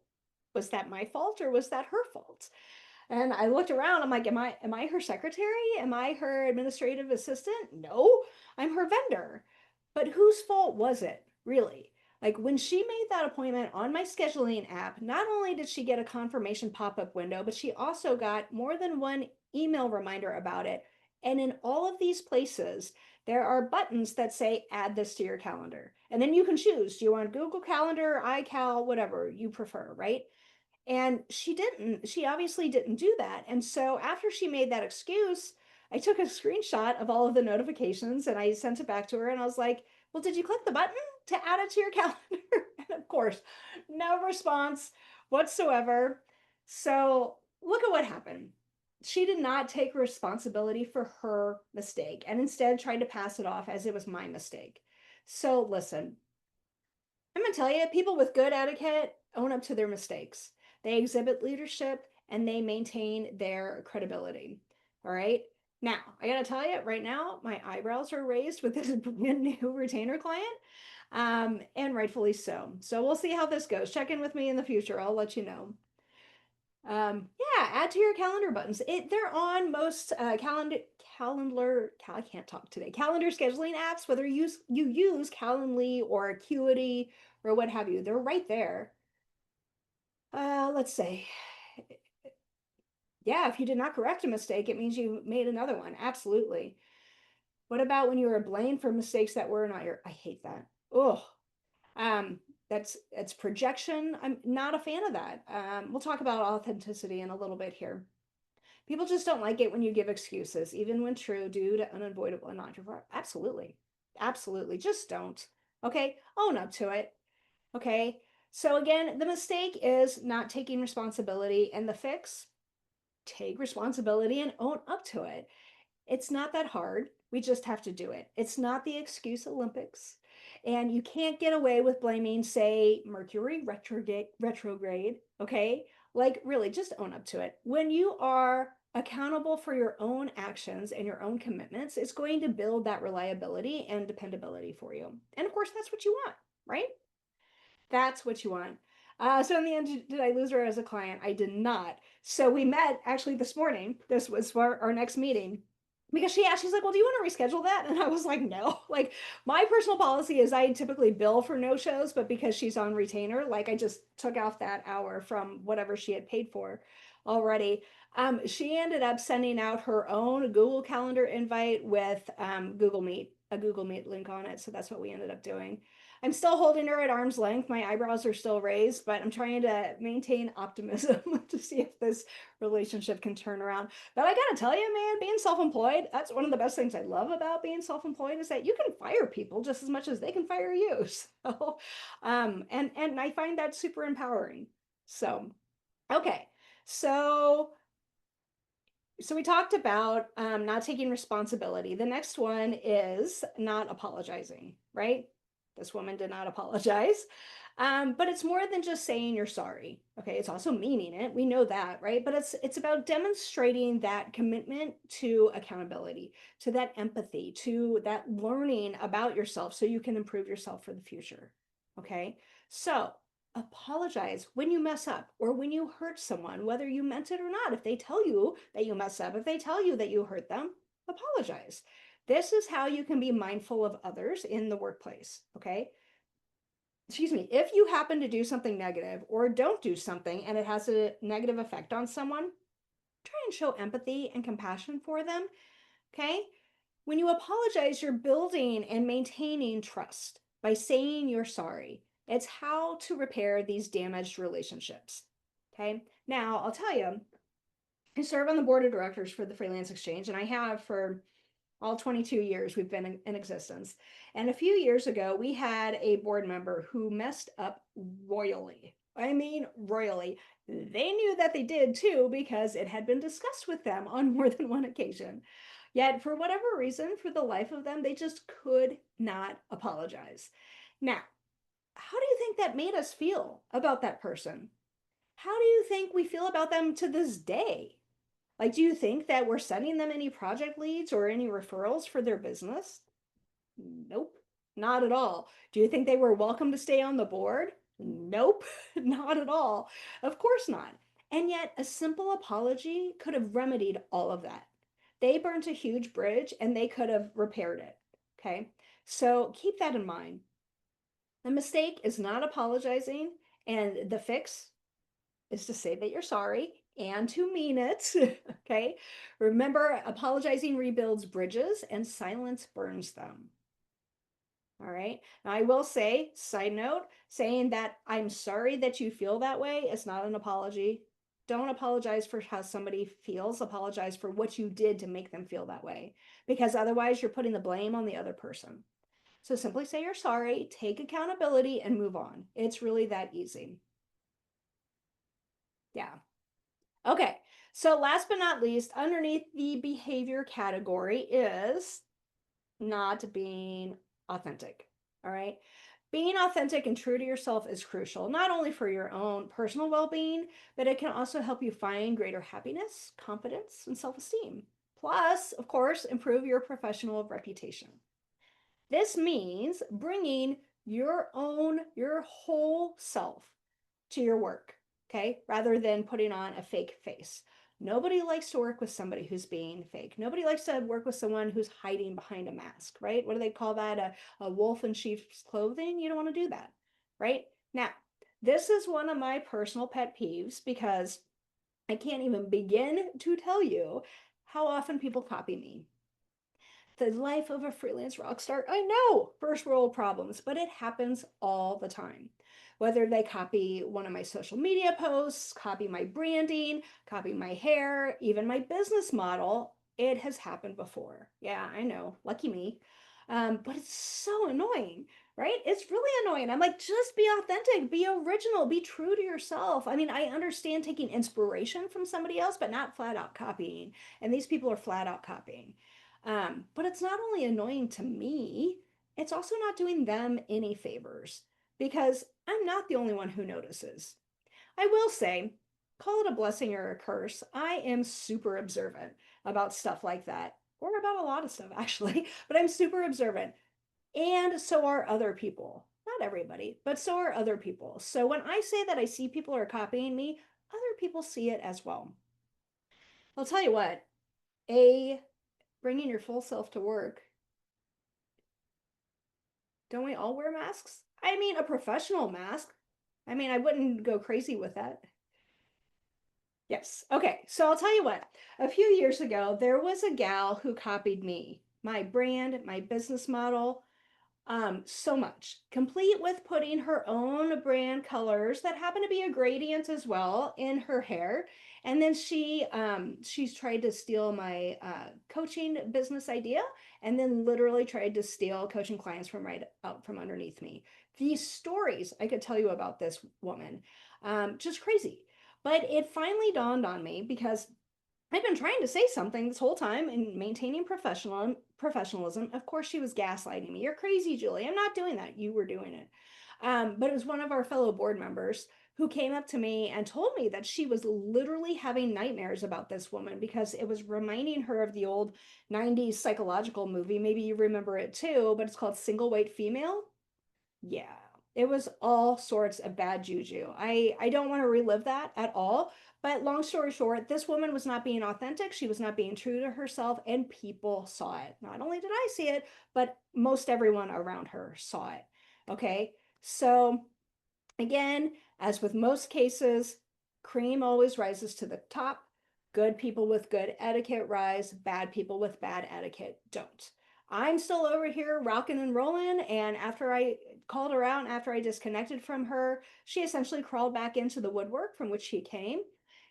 was that my fault or was that her fault? And I looked around, I'm like, am I her secretary? Am I her administrative assistant? No, I'm her vendor. But whose fault was it, really? Like when she made that appointment on my scheduling app, not only did she get a confirmation pop-up window, but she also got more than one email reminder about it. And in all of these places, there are buttons that say add this to your calendar. And then you can choose, do you want Google Calendar, iCal, whatever you prefer, right? And she obviously didn't do that. And so after she made that excuse, I took a screenshot of all of the notifications and I sent it back to her and I was like, well, did you click the button to add it to your calendar? And of course, no response whatsoever. So look at what happened. She did not take responsibility for her mistake and instead tried to pass it off as it was my mistake. So listen, I'm going to tell you, people with good etiquette own up to their mistakes. They exhibit leadership and they maintain their credibility. All right. Now, I got to tell you right now, my eyebrows are raised with this brand new retainer client, and rightfully so. So we'll see how this goes. Check in with me in the future. I'll let you know. Yeah, add to your calendar buttons. They're on most I can't talk today. Calendar scheduling apps, whether you use Calendly or Acuity or what have you, they're right there. Let's say, yeah, if you did not correct a mistake, it means you made another one. Absolutely. What about when you were blamed for mistakes that were not your? I hate that. Oh, um, that's projection. I'm not a fan of that. We'll talk about authenticity in a little bit here. People just don't like it when you give excuses, even when true, due to unavoidable and not your fault. Absolutely. Absolutely. Just don't. Okay. Own up to it. Okay. So, again, the mistake is not taking responsibility, and the fix, take responsibility and own up to it. It's not that hard. We just have to do it. It's not the excuse Olympics. And you can't get away with blaming, say, Mercury retrograde, okay? Like, really, just own up to it. When you are accountable for your own actions and your own commitments, it's going to build that reliability and dependability for you. And of course, that's what you want, right? That's what you want. So in the end, did I lose her as a client? I did not. So we met actually this morning. This was for our next meeting because she asked, she's like, well, do you want to reschedule that? And I was like, no. Like my personal policy is I typically bill for no shows, but because she's on retainer, like I just took off that hour from whatever she had paid for already. She ended up sending out her own Google Calendar invite with Google Meet, a Google Meet link on it. So that's what we ended up doing. I'm still holding her at arm's length. My eyebrows are still raised, but I'm trying to maintain optimism to see if this relationship can turn around. But I gotta tell you, man, being self-employed, that's one of the best things I love about being self-employed is that you can fire people just as much as they can fire you. So, and I find that super empowering. So, okay. So we talked about not taking responsibility. The next one is not apologizing, right? This woman did not apologize. But it's more than just saying you're sorry. Okay, it's also meaning it. We know that, right? But it's about demonstrating that commitment to accountability, to that empathy, to that learning about yourself so you can improve yourself for the future. Okay, so apologize when you mess up or when you hurt someone, whether you meant it or not. If they tell you that you mess up, if they tell you that you hurt them, apologize. This is how you can be mindful of others in the workplace. Okay, excuse me, if you happen to do something negative or don't do something and it has a negative effect on someone, try and show empathy and compassion for them. Okay, when you apologize, you're building and maintaining trust by saying you're sorry. It's how to repair these damaged relationships. Okay, now I'll tell you, I serve on the board of directors for the Freelance Exchange, and I have for all 22 years we've been in existence. And a few years ago, we had a board member who messed up royally. I mean, royally. They knew that they did too because it had been discussed with them on more than one occasion. Yet, for whatever reason, for the life of them, they just could not apologize. Now, how do you think that made us feel about that person? How do you think we feel about them to this day? Like, do you think that we're sending them any project leads or any referrals for their business? Nope, not at all. Do you think they were welcome to stay on the board? Nope, not at all. Of course not. And yet, a simple apology could have remedied all of that. They burnt a huge bridge and they could have repaired it. Okay, so keep that in mind. The mistake is not apologizing, and the fix is to say that you're sorry and to mean it. Okay, remember, apologizing rebuilds bridges and silence burns them. All right. Now, I will say, side note, saying that I'm sorry that you feel that way is not an apology. Don't apologize for how somebody feels. Apologize for what you did to make them feel that way, because otherwise you're putting the blame on the other person. So simply say you're sorry, take accountability, and move on. It's really that easy. Yeah. Okay. So last but not least, underneath the behavior category is not being authentic. All right. Being authentic and true to yourself is crucial, not only for your own personal well being, but it can also help you find greater happiness, confidence, and self esteem. Plus, of course, improve your professional reputation. This means bringing your whole self to your work, okay, rather than putting on a fake face. Nobody likes to work with somebody who's being fake. Nobody likes to work with someone who's hiding behind a mask, right? What do they call that? A wolf in sheep's clothing? You don't want to do that, right? Now, this is one of my personal pet peeves because I can't even begin to tell you how often people copy me. The life of a freelance rock star. I know, first world problems, but it happens all the time. Whether they copy one of my social media posts, copy my branding, copy my hair, even my business model, it has happened before. Yeah, I know, lucky me. But it's so annoying, right? It's really annoying. I'm like, just be authentic, be original, be true to yourself. I mean, I understand taking inspiration from somebody else, but not flat out copying. And these people are flat out copying. But it's not only annoying to me, it's also not doing them any favors because I'm not the only one who notices. I will say, call it a blessing or a curse. I am super observant about stuff like that, or about a lot of stuff actually, but I'm super observant. And so are other people. Not everybody, but so are other people. So when I say that I see people are copying me, other people see it as well. I'll tell you what, a bringing your full self to work. Don't we all wear masks? I mean, a professional mask. I mean, I wouldn't go crazy with that. Yes. Okay. So I'll tell you what. A few years ago, there was a gal who copied me, my brand, my business model, so much, complete with putting her own brand colors that happen to be a gradient as well in her hair. And then she's tried to steal my coaching business idea, and then literally tried to steal coaching clients from right out from underneath me. These stories I could tell you about this woman, just crazy. But it finally dawned on me because I've been trying to say something this whole time and maintaining professionalism. Of course, she was gaslighting me. You're crazy, Julie. I'm not doing that. You were doing it. But it was one of our fellow board members who came up to me and told me that she was literally having nightmares about this woman because it was reminding her of the old 90s psychological movie. Maybe you remember it too, but it's called Single White Female. Yeah, it was all sorts of bad juju. I don't want to relive that at all. But long story short, this woman was not being authentic. She was not being true to herself, and people saw it. Not only did I see it, but most everyone around her saw it. Okay, so again, as with most cases, cream always rises to the top. Good people with good etiquette rise, bad people with bad etiquette don't. I'm still over here rocking and rolling, and after I called her out, and after I disconnected from her, she essentially crawled back into the woodwork from which she came.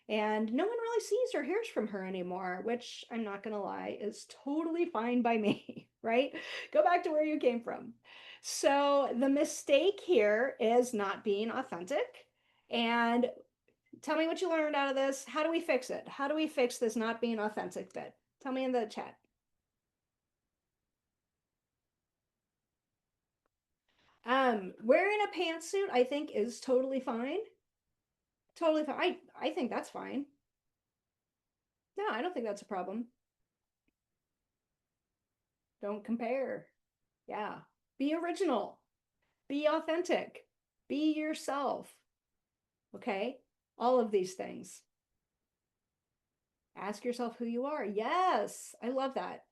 And no one really sees or hears from her anymore, which I'm not going to lie is totally fine by me, right? Go back to where you came from. So the mistake here is not being authentic. And tell me what you learned out of this. How do we fix it? How do we fix this not being authentic bit? Tell me in the chat. Wearing a pantsuit, I think, is totally fine. Totally fine. I think that's fine. No, I don't think that's a problem. Don't compare. Yeah. Be original. Be authentic. Be yourself. Okay? All of these things. Ask yourself who you are. Yes. I love that.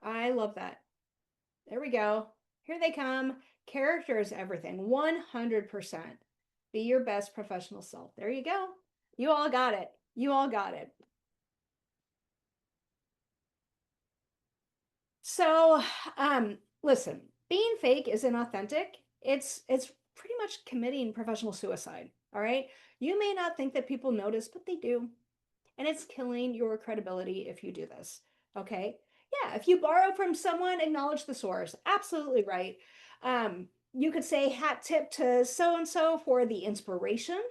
I love that. There we go. Here they come. Character is everything. 100%. Be your best professional self. There you go. You all got it. You all got it. So, listen, being fake is inauthentic. It's pretty much committing professional suicide. All right. You may not think that people notice, but they do. And it's killing your credibility if you do this. Okay. Yeah. If you borrow from someone, acknowledge the source. Absolutely right. You could say hat tip to so and so for the inspiration,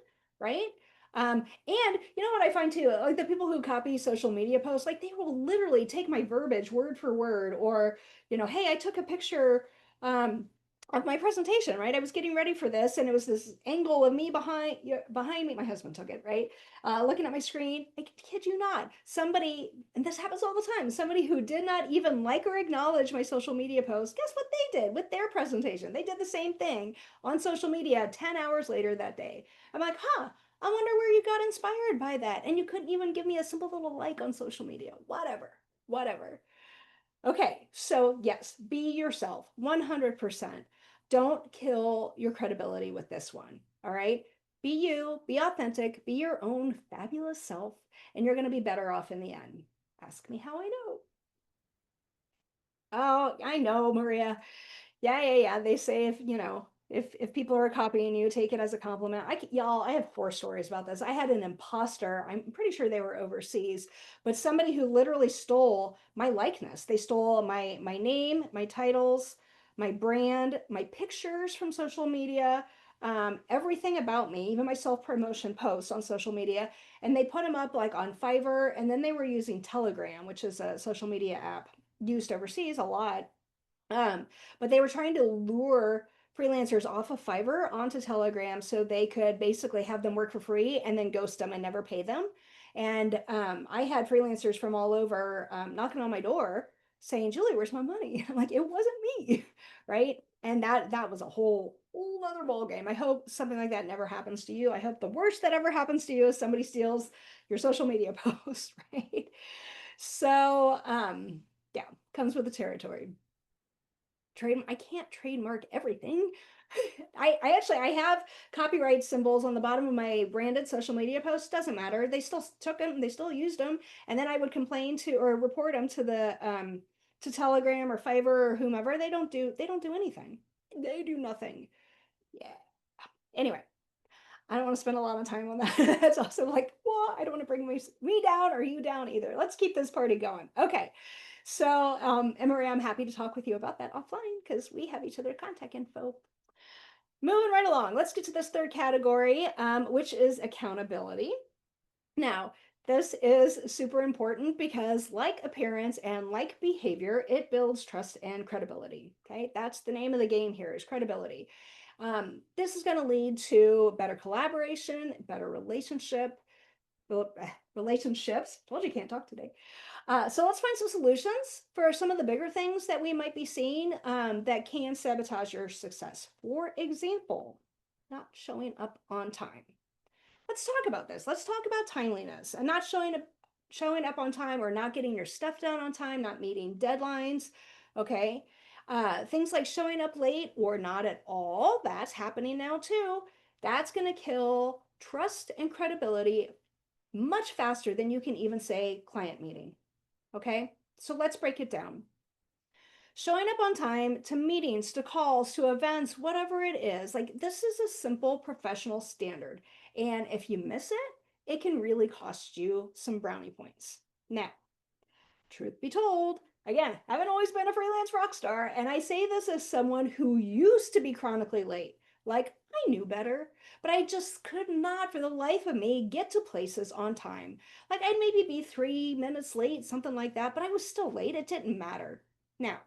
right? And you know what I find too, like the people who copy social media posts, like they will literally take my verbiage word for word, or hey, I took a picture um, of my presentation, right? I was getting ready for this, and it was this angle of me behind me. My husband took it, right? Looking at my screen. I kid you not, somebody, and this happens all the time, somebody who did not even like or acknowledge my social media post, guess what they did with their presentation? They did the same thing on social media 10 hours later that day. I'm like, huh, I wonder where you got inspired by that. And you couldn't even give me a simple little like on social media. Whatever, whatever. Okay, so yes, be yourself 100%. Don't kill your credibility with this one. All right. Be you, be authentic, be your own fabulous self, and you're going to be better off in the end. Ask me how I know. Oh, I know, Maria. Yeah. They say if people are copying you, take it as a compliment. Y'all, I have 4 stories about this. I had an imposter. I'm pretty sure they were overseas, but somebody who literally stole my likeness. They stole my name, my titles, my brand, my pictures from social media, everything about me, even my self-promotion posts on social media, and they put them up like on Fiverr, and then they were using Telegram, which is a social media app used overseas a lot. um, but they were trying to lure freelancers off of Fiverr onto Telegram so they could basically have them work for free and then ghost them and never pay them. And I had freelancers from all over knocking on my door saying, "Julie, where's my money?" I'm like, it wasn't me, right? And that was a whole other ball game. I hope something like that never happens to you. I hope the worst that ever happens to you is somebody steals your social media post, right? So yeah, comes with the territory. I can't trademark everything. I actually I have copyright symbols on the bottom of my branded social media posts. Doesn't matter. They still took them, they still used them, and then I would complain to or report them to Telegram or Fiverr or whomever. They don't do anything. They do nothing. Yeah. Anyway, I don't want to spend a lot of time on that. That's also like, well, I don't want to bring me down or you down either. Let's keep this party going. Okay. So, Emery, I'm happy to talk with you about that offline because we have each other contact info. Moving right along, let's get to this third category, which is accountability. Now, this is super important because, like appearance and like behavior, it builds trust and credibility. Okay, that's the name of the game here is credibility. This is going to lead to better collaboration, better relationships. Told you can't talk today. So let's find some solutions for some of the bigger things that we might be seeing that can sabotage your success. For example, not showing up on time. Let's talk about this. Let's talk about timeliness and not showing up on time or not getting your stuff done on time, not meeting deadlines. Okay. Things like showing up late or not at all, that's happening now too. That's going to kill trust and credibility much faster than you can even say client meeting. Okay, so let's break it down. Showing up on time to meetings, to calls, to events, whatever it is, like this is a simple professional standard. And if you miss it, it can really cost you some brownie points. Now, truth be told, again, I haven't always been a freelance rock star, and I say this as someone who used to be chronically late. Like, I knew better, but I just could not, for the life of me, get to places on time. Like, I'd maybe be 3 minutes late, something like that, but I was still late. It didn't matter. Now,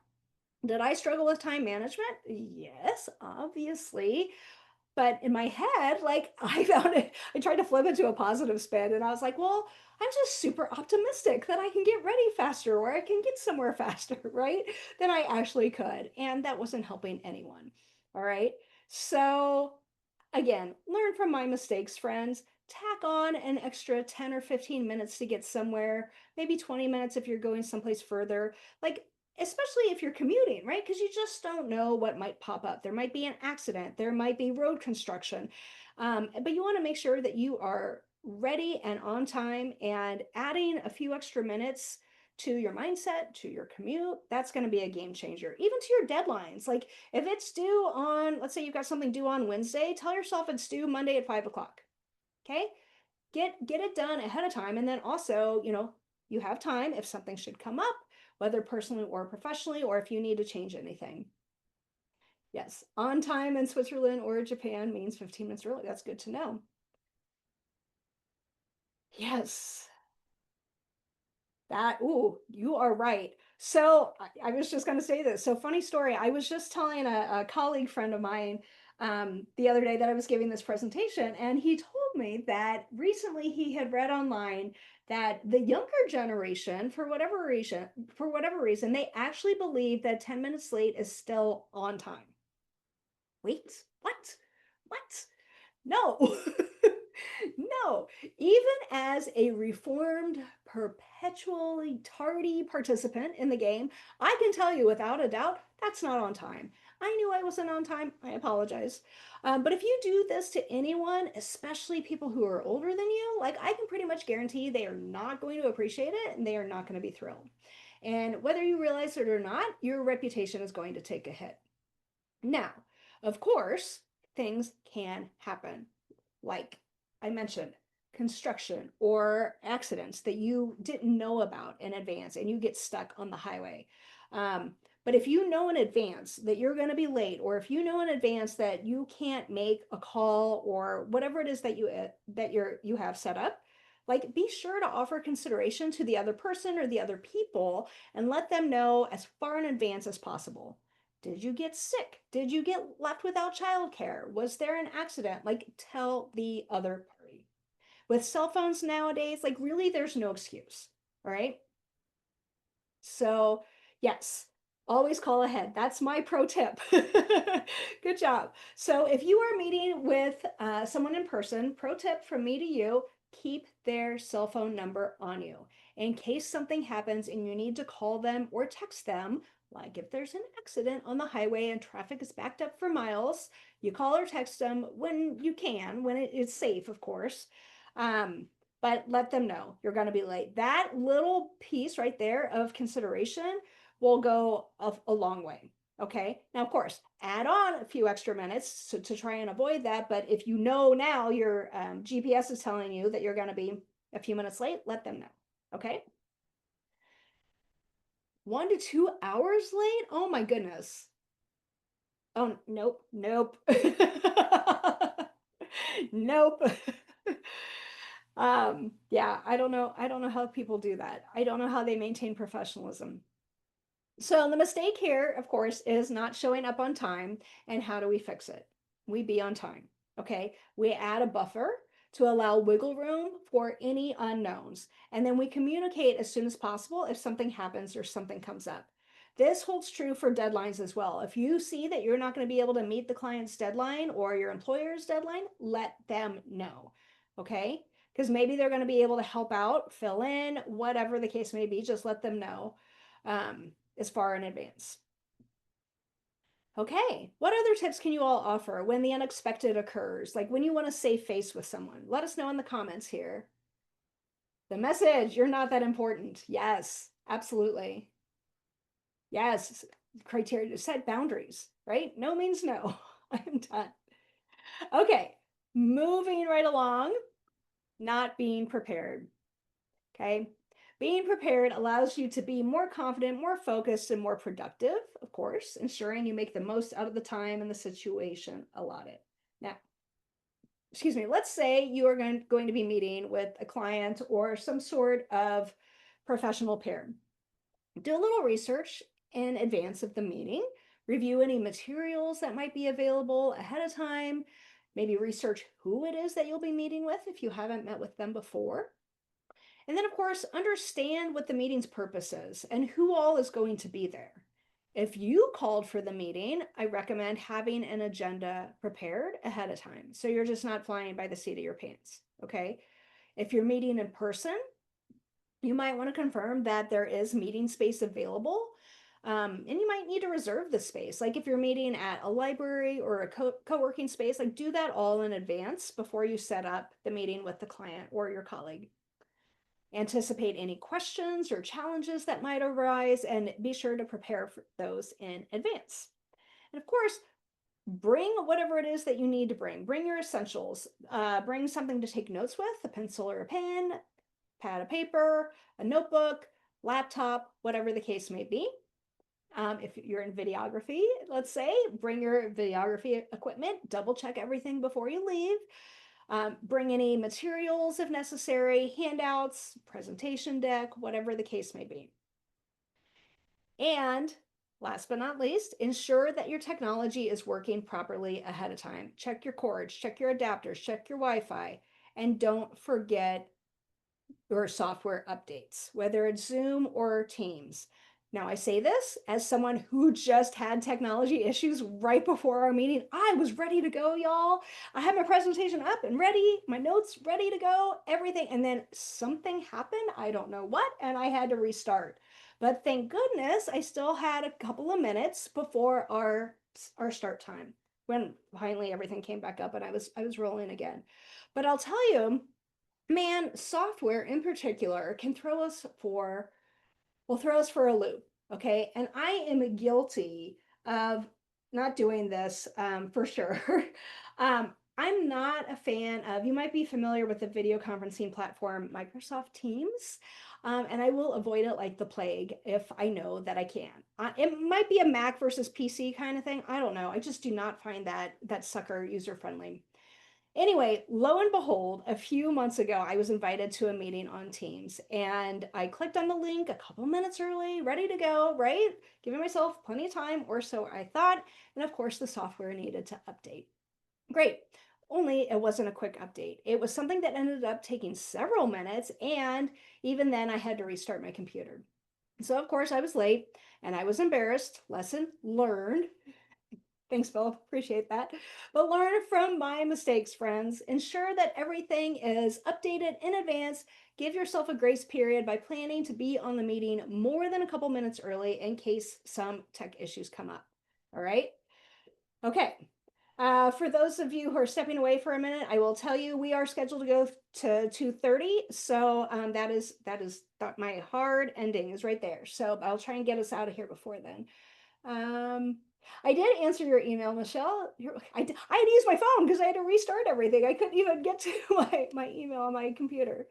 Did I struggle with time management? Yes, obviously. But in my head, like I found it, I tried to flip it to a positive spin and I was like, well, I'm just super optimistic that I can get ready faster or I can get somewhere faster, right? Than I actually could. And that wasn't helping anyone. All right. So again, learn from my mistakes, friends. Tack on an extra 10 or 15 minutes to get somewhere, maybe 20 minutes if you're going someplace further. Like, especially if you're commuting, right? Because you just don't know what might pop up. There might be an accident, there might be road construction. But you want to make sure that you are ready and on time, and adding a few extra minutes to your mindset, to your commute, that's going to be a game changer. Even to your deadlines. Like if it's due on, let's say you've got something due on Wednesday, tell yourself it's due Monday at 5 o'clock. Okay. Get it done ahead of time. And then also, you have time if something should come up, whether personally or professionally, or if you need to change anything. Yes, on time in Switzerland or Japan means 15 minutes early. That's good to know. Yes, ooh, you are right. So I was just going to say this. So, funny story. I was just telling a colleague friend of mine the other day that I was giving this presentation, and he told me that recently he had read online that the younger generation, for whatever reason, they actually believe that 10 minutes late is still on time. Wait, what? What? No. No, even as a reformed, perpetually tardy participant in the game, I can tell you without a doubt that's not on time. I knew I wasn't on time. I apologize. But if you do this to anyone, especially people who are older than you, like I can pretty much guarantee they are not going to appreciate it and they are not going to be thrilled. And whether you realize it or not, your reputation is going to take a hit. Now, of course, things can happen like I mentioned, construction or accidents that you didn't know about in advance and you get stuck on the highway. But if you know in advance that you're going to be late, or if you know in advance that you can't make a call or whatever it is that you have set up, like be sure to offer consideration to the other person or the other people and let them know as far in advance as possible. Did you get sick? Did you get left without childcare? Was there an accident? Like, tell the other party. With cell phones nowadays, like, really, there's no excuse. All right. So, yes, always call ahead. That's my pro tip. Good job. So, if you are meeting with someone in person, pro tip from me to you, keep their cell phone number on you. In case something happens and you need to call them or text them, like if there's an accident on the highway and traffic is backed up for miles, you call or text them when you can, when it is safe, of course. Um, but let them know you're going to be late. That little piece right there of consideration will go a long way. Okay. Now, of course, add on a few extra minutes to try and avoid that. But if you know now your GPS is telling you that you're going to be a few minutes late, let them know. Okay. 1 to 2 hours late? Oh my goodness. Oh, nope, nope. Nope. Yeah, I don't know. I don't know how people do that. I don't know how they maintain professionalism. So the mistake here, of course, is not showing up on time. And how do we fix it? We be on time. Okay. We add a buffer to allow wiggle room for any unknowns. And then we communicate as soon as possible if something happens or something comes up. This holds true for deadlines as well. If you see that you're not going to be able to meet the client's deadline or your employer's deadline, let them know. Okay. Because maybe they're going to be able to help out, fill in, whatever the case may be, just let them know. As far in advance. Okay, what other tips can you all offer when the unexpected occurs? Like when you want to save face with someone? Let us know in the comments here. The message, you're not that important. Yes, absolutely. Yes, criteria to set boundaries, right? No means no. I'm done. Okay, moving right along, not being prepared. Okay, being prepared allows you to be more confident, more focused, and more productive, of course, ensuring you make the most out of the time and the situation allotted. Now, excuse me, let's say you are going to be meeting with a client or some sort of professional pair. Do a little research in advance of the meeting. Review any materials that might be available ahead of time. Maybe research who it is that you'll be meeting with if you haven't met with them before. And then, of course, understand what the meeting's purpose is and who all is going to be there. If you called for the meeting, I recommend having an agenda prepared ahead of time, so you're just not flying by the seat of your pants, okay? If you're meeting in person, you might want to confirm that there is meeting space available. And you might need to reserve the space. Like if you're meeting at a library or a co-working space, like do that all in advance before you set up the meeting with the client or your colleague. Anticipate any questions or challenges that might arise and be sure to prepare for those in advance. And of course, bring whatever it is that you need to bring. Bring your essentials. Bring something to take notes with, a pencil or a pen, pad of paper, a notebook, laptop, whatever the case may be. If you're in videography, let's say, bring your videography equipment, double check everything before you leave. Bring any materials if necessary, handouts, presentation deck, whatever the case may be. And last but not least, ensure that your technology is working properly ahead of time. Check your cords, check your adapters, check your Wi-Fi, and don't forget your software updates, whether it's Zoom or Teams. Now, I say this as someone who just had technology issues right before our meeting. I was ready to go, y'all. I had my presentation up and ready, my notes ready to go, everything. And then something happened, I don't know what, and I had to restart. But thank goodness I still had a couple of minutes before our start time when finally everything came back up and I was rolling again. But I'll tell you, man, software in particular can throw us for a loop. Okay. And I am guilty of not doing this for sure. I'm not a fan of, you might be familiar with the video conferencing platform Microsoft Teams. And I will avoid it like the plague if I know that I can. It might be a Mac versus PC kind of thing. I don't know. I just do not find that sucker user friendly. Anyway, lo and behold, a few months ago, I was invited to a meeting on Teams and I clicked on the link a couple minutes early, ready to go, right? Giving myself plenty of time, or so I thought. And of course, the software needed to update. Great. Only it wasn't a quick update. It was something that ended up taking several minutes. And even then, I had to restart my computer. So, of course, I was late and I was embarrassed. Lesson learned. Thanks, Philip. Appreciate that. But learn from my mistakes, friends. Ensure that everything is updated in advance. Give yourself a grace period by planning to be on the meeting more than a couple minutes early in case some tech issues come up. All right. Okay. For those of you who are stepping away for a minute, I will tell you we are scheduled to go to 2:30. So that is my hard ending is right there. So I'll try and get us out of here before then. I did answer your email, Michelle. I had to use my phone because I had to restart everything. I couldn't even get to my email on my computer.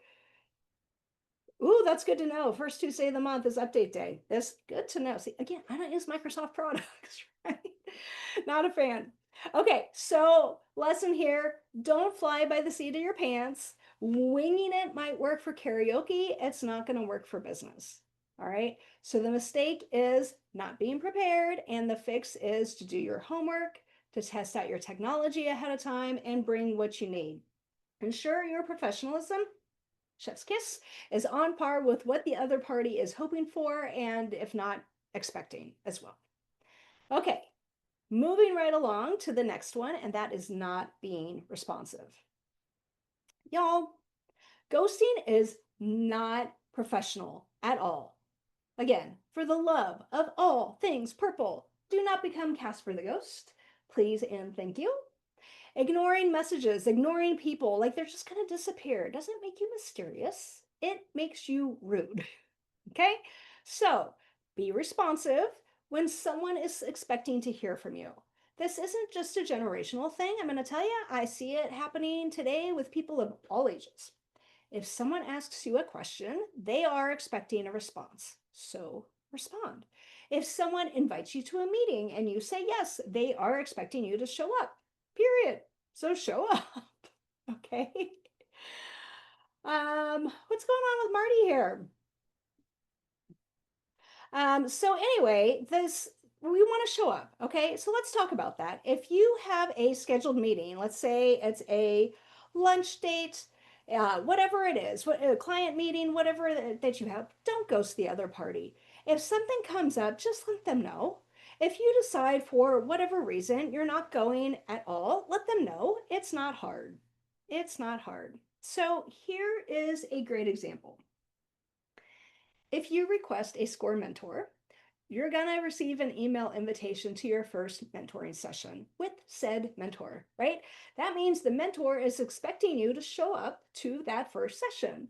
Ooh, that's good to know. First Tuesday of the month is update day. That's good to know. See, again, I don't use Microsoft products, right? Not a fan. Okay, so lesson here, don't fly by the seat of your pants. Winging it might work for karaoke. It's not going to work for business. All right. So the mistake is not being prepared, and the fix is to do your homework, to test out your technology ahead of time, and bring what you need. Ensure your professionalism, chef's kiss, is on par with what the other party is hoping for, and if not, expecting as well. Okay, moving right along to the next one, and that is not being responsive. Y'all, ghosting is not professional at all. Again, for the love of all things purple, do not become Casper the Ghost. Please and thank you. Ignoring messages, ignoring people, like they're just going to disappear, doesn't make you mysterious. It makes you rude. Okay? So be responsive when someone is expecting to hear from you. This isn't just a generational thing. I'm going to tell you, I see it happening today with people of all ages. If someone asks you a question, they are expecting a response. So respond. If someone invites you to a meeting and you say yes, they are expecting you to show up. Period. So show up. Okay. What's going on with Marty here? So anyway, we want to show up. Okay, so let's talk about that. If you have a scheduled meeting, let's say it's a lunch date, whatever it is, what a client meeting, whatever that you have, don't ghost the other party. If something comes up, just let them know. If you decide for whatever reason you're not going at all, let them know. It's not hard. It's not hard. So here is a great example. If you request a SCORE mentor, you're going to receive an email invitation to your first mentoring session with said mentor, right? That means the mentor is expecting you to show up to that first session.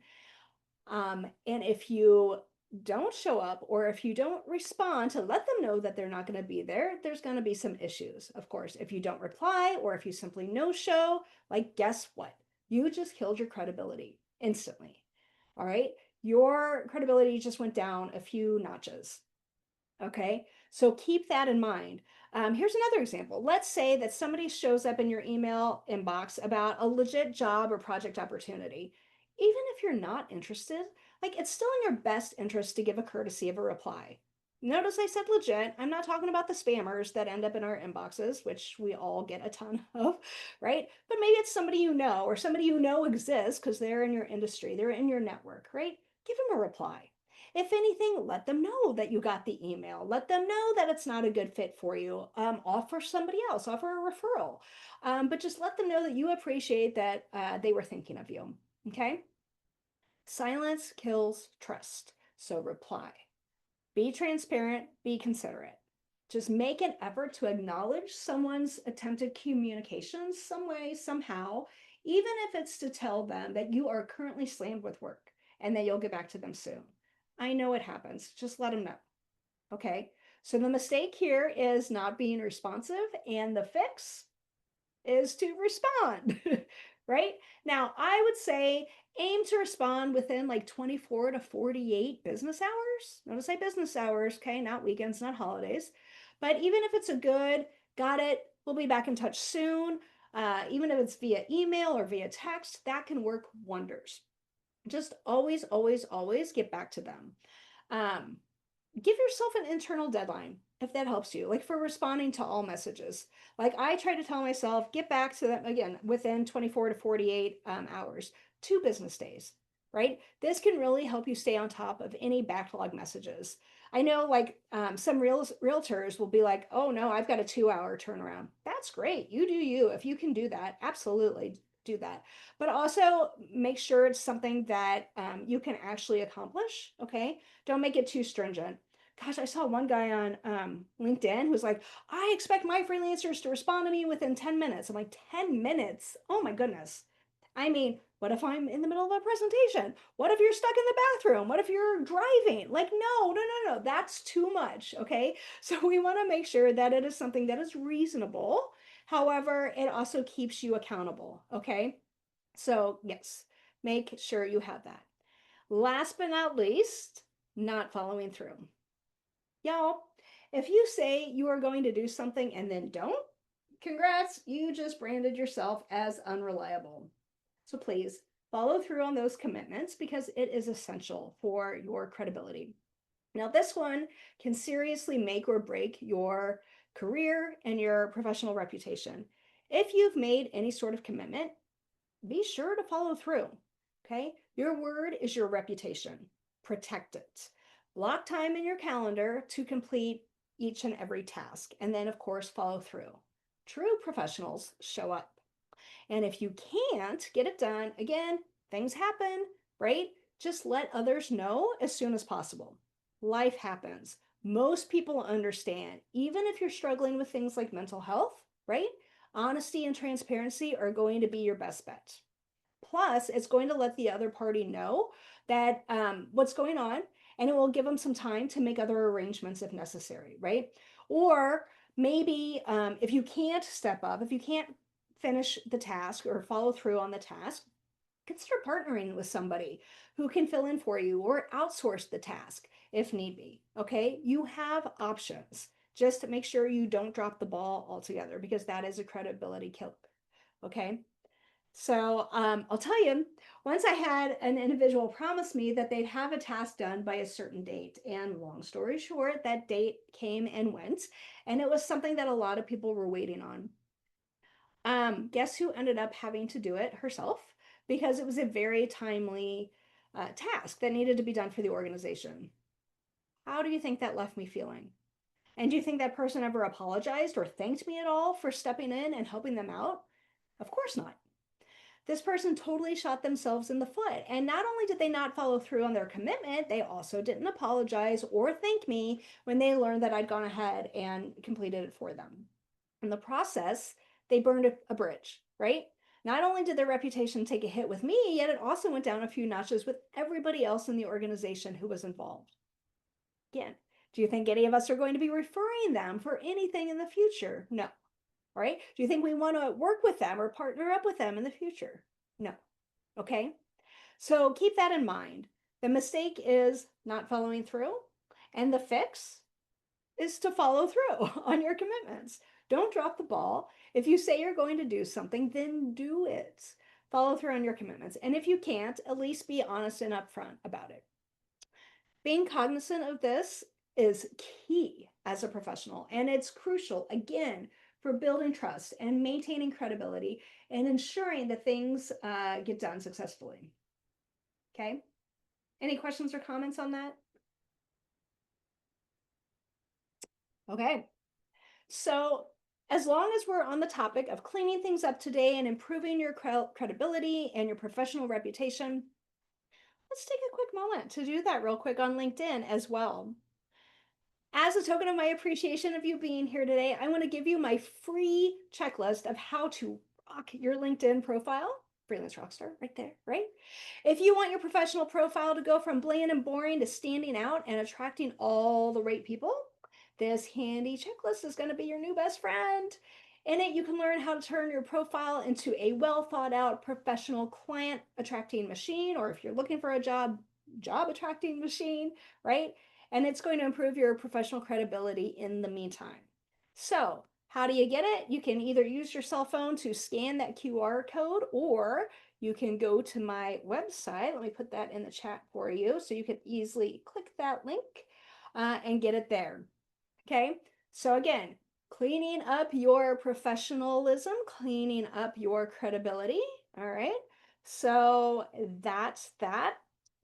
And if you don't show up or if you don't respond to let them know that they're not going to be there, there's going to be some issues. Of course, if you don't reply or if you simply no show, like guess what? You just killed your credibility instantly. All right. Your credibility just went down a few notches. Okay, so keep that in mind. Here's another example. Let's say that somebody shows up in your email inbox about a legit job or project opportunity. Even if you're not interested, like it's still in your best interest to give a courtesy of a reply. Notice I said legit. I'm not talking about the spammers that end up in our inboxes, which we all get a ton of, right? But maybe it's somebody you know or somebody you know exists because they're in your industry, they're in your network, right? Give them a reply. If anything, let them know that you got the email. Let them know that it's not a good fit for you. Offer somebody else, offer a referral. But just let them know that you appreciate that they were thinking of you. Okay? Silence kills trust. So reply. Be transparent, be considerate. Just make an effort to acknowledge someone's attempted communication some way, somehow, even if it's to tell them that you are currently slammed with work and that you'll get back to them soon. I know it happens. Just let them know. Okay. So the mistake here is not being responsive, and the fix is to respond. Right now, I would say aim to respond within like 24 to 48 business hours. Notice I business hours, okay, not weekends, not holidays. But even if it's a good, got it, we'll be back in touch soon. Even if it's via email or via text, that can work wonders. Just always, always, always get back to them. Um, Give yourself an internal deadline if that helps you, like for responding to all messages. Like I try to tell myself, get back to them again within 24 to 48 hours, 2 business days, right? This can really help you stay on top of any backlog messages. I know like some realtors will be like, oh no, I've got a 2 hour turnaround. That's great. You do you. If you can do that, absolutely do that. But also make sure it's something that you can actually accomplish. Okay. Don't make it too stringent. Gosh, I saw one guy on LinkedIn who's like, I expect my freelancers to respond to me within 10 minutes. I'm like, 10 minutes? Oh my goodness. I mean, what if I'm in the middle of a presentation? What if you're stuck in the bathroom? What if you're driving? Like, no, no, no, no, that's too much. Okay. So we want to make sure that it is something that is reasonable. However, it also keeps you accountable. Okay. So, yes, make sure you have that. Last but not least, not following through. Y'all, if you say you are going to do something and then don't, congrats, you just branded yourself as unreliable. So please follow through on those commitments because it is essential for your credibility. Now, this one can seriously make or break your career and your professional reputation. If you've made any sort of commitment, be sure to follow through. Okay. Your word is your reputation. Protect it. Block time in your calendar to complete each and every task. And then, of course, follow through. True professionals show up. And if you can't get it done, again, things happen, right? Just let others know as soon as possible. Life happens. Most people understand, even if you're struggling with things like mental health, right? Honesty and transparency are going to be your best bet. Plus, it's going to let the other party know that what's going on, and it will give them some time to make other arrangements if necessary, right? Or maybe if you can't step up, if you can't finish the task or follow through on the task, consider partnering with somebody who can fill in for you or outsource the task if need be. Okay, you have options. Just to make sure you don't drop the ball altogether because that is a credibility killer. Okay. So I'll tell you, once I had an individual promise me that they'd have a task done by a certain date. And long story short, that date came and went. And it was something that a lot of people were waiting on. Guess who ended up having to do it herself? Because it was a very timely task that needed to be done for the organization. How do you think that left me feeling? And do you think that person ever apologized or thanked me at all for stepping in and helping them out? Of course not. This person totally shot themselves in the foot. And not only did they not follow through on their commitment, they also didn't apologize or thank me when they learned that I'd gone ahead and completed it for them. In the process, they burned a bridge, right? Not only did their reputation take a hit with me, yet it also went down a few notches with everybody else in the organization who was involved. Again, do you think any of us are going to be referring them for anything in the future? No. Right? Do you think we want to work with them or partner up with them in the future? No. Okay. So keep that in mind. The mistake is not following through, and the fix is to follow through on your commitments. Don't drop the ball. If you say you're going to do something, then do it. Follow through on your commitments. And if you can't, at least be honest and upfront about it. Being cognizant of this is key as a professional, and it's crucial, again, for building trust and maintaining credibility and ensuring that things get done successfully. Okay. Any questions or comments on that? Okay. So, as long as we're on the topic of cleaning things up today and improving your credibility and your professional reputation, let's take a quick moment to do that real quick on LinkedIn as well. As a token of my appreciation of you being here today, I want to give you my free checklist of how to rock your LinkedIn profile. Freelance Rockstar, right there, right? If you want your professional profile to go from bland and boring to standing out and attracting all the right people, this handy checklist is going to be your new best friend. In it, you can learn how to turn your profile into a well thought out professional client attracting machine, or if you're looking for a job attracting machine, right? And it's going to improve your professional credibility in the meantime. So, how do you get it? You can either use your cell phone to scan that QR code, or you can go to my website. Let me put that in the chat for you so you can easily click that link and get it there. Okay, so again, cleaning up your professionalism, cleaning up your credibility. All right, so that's that.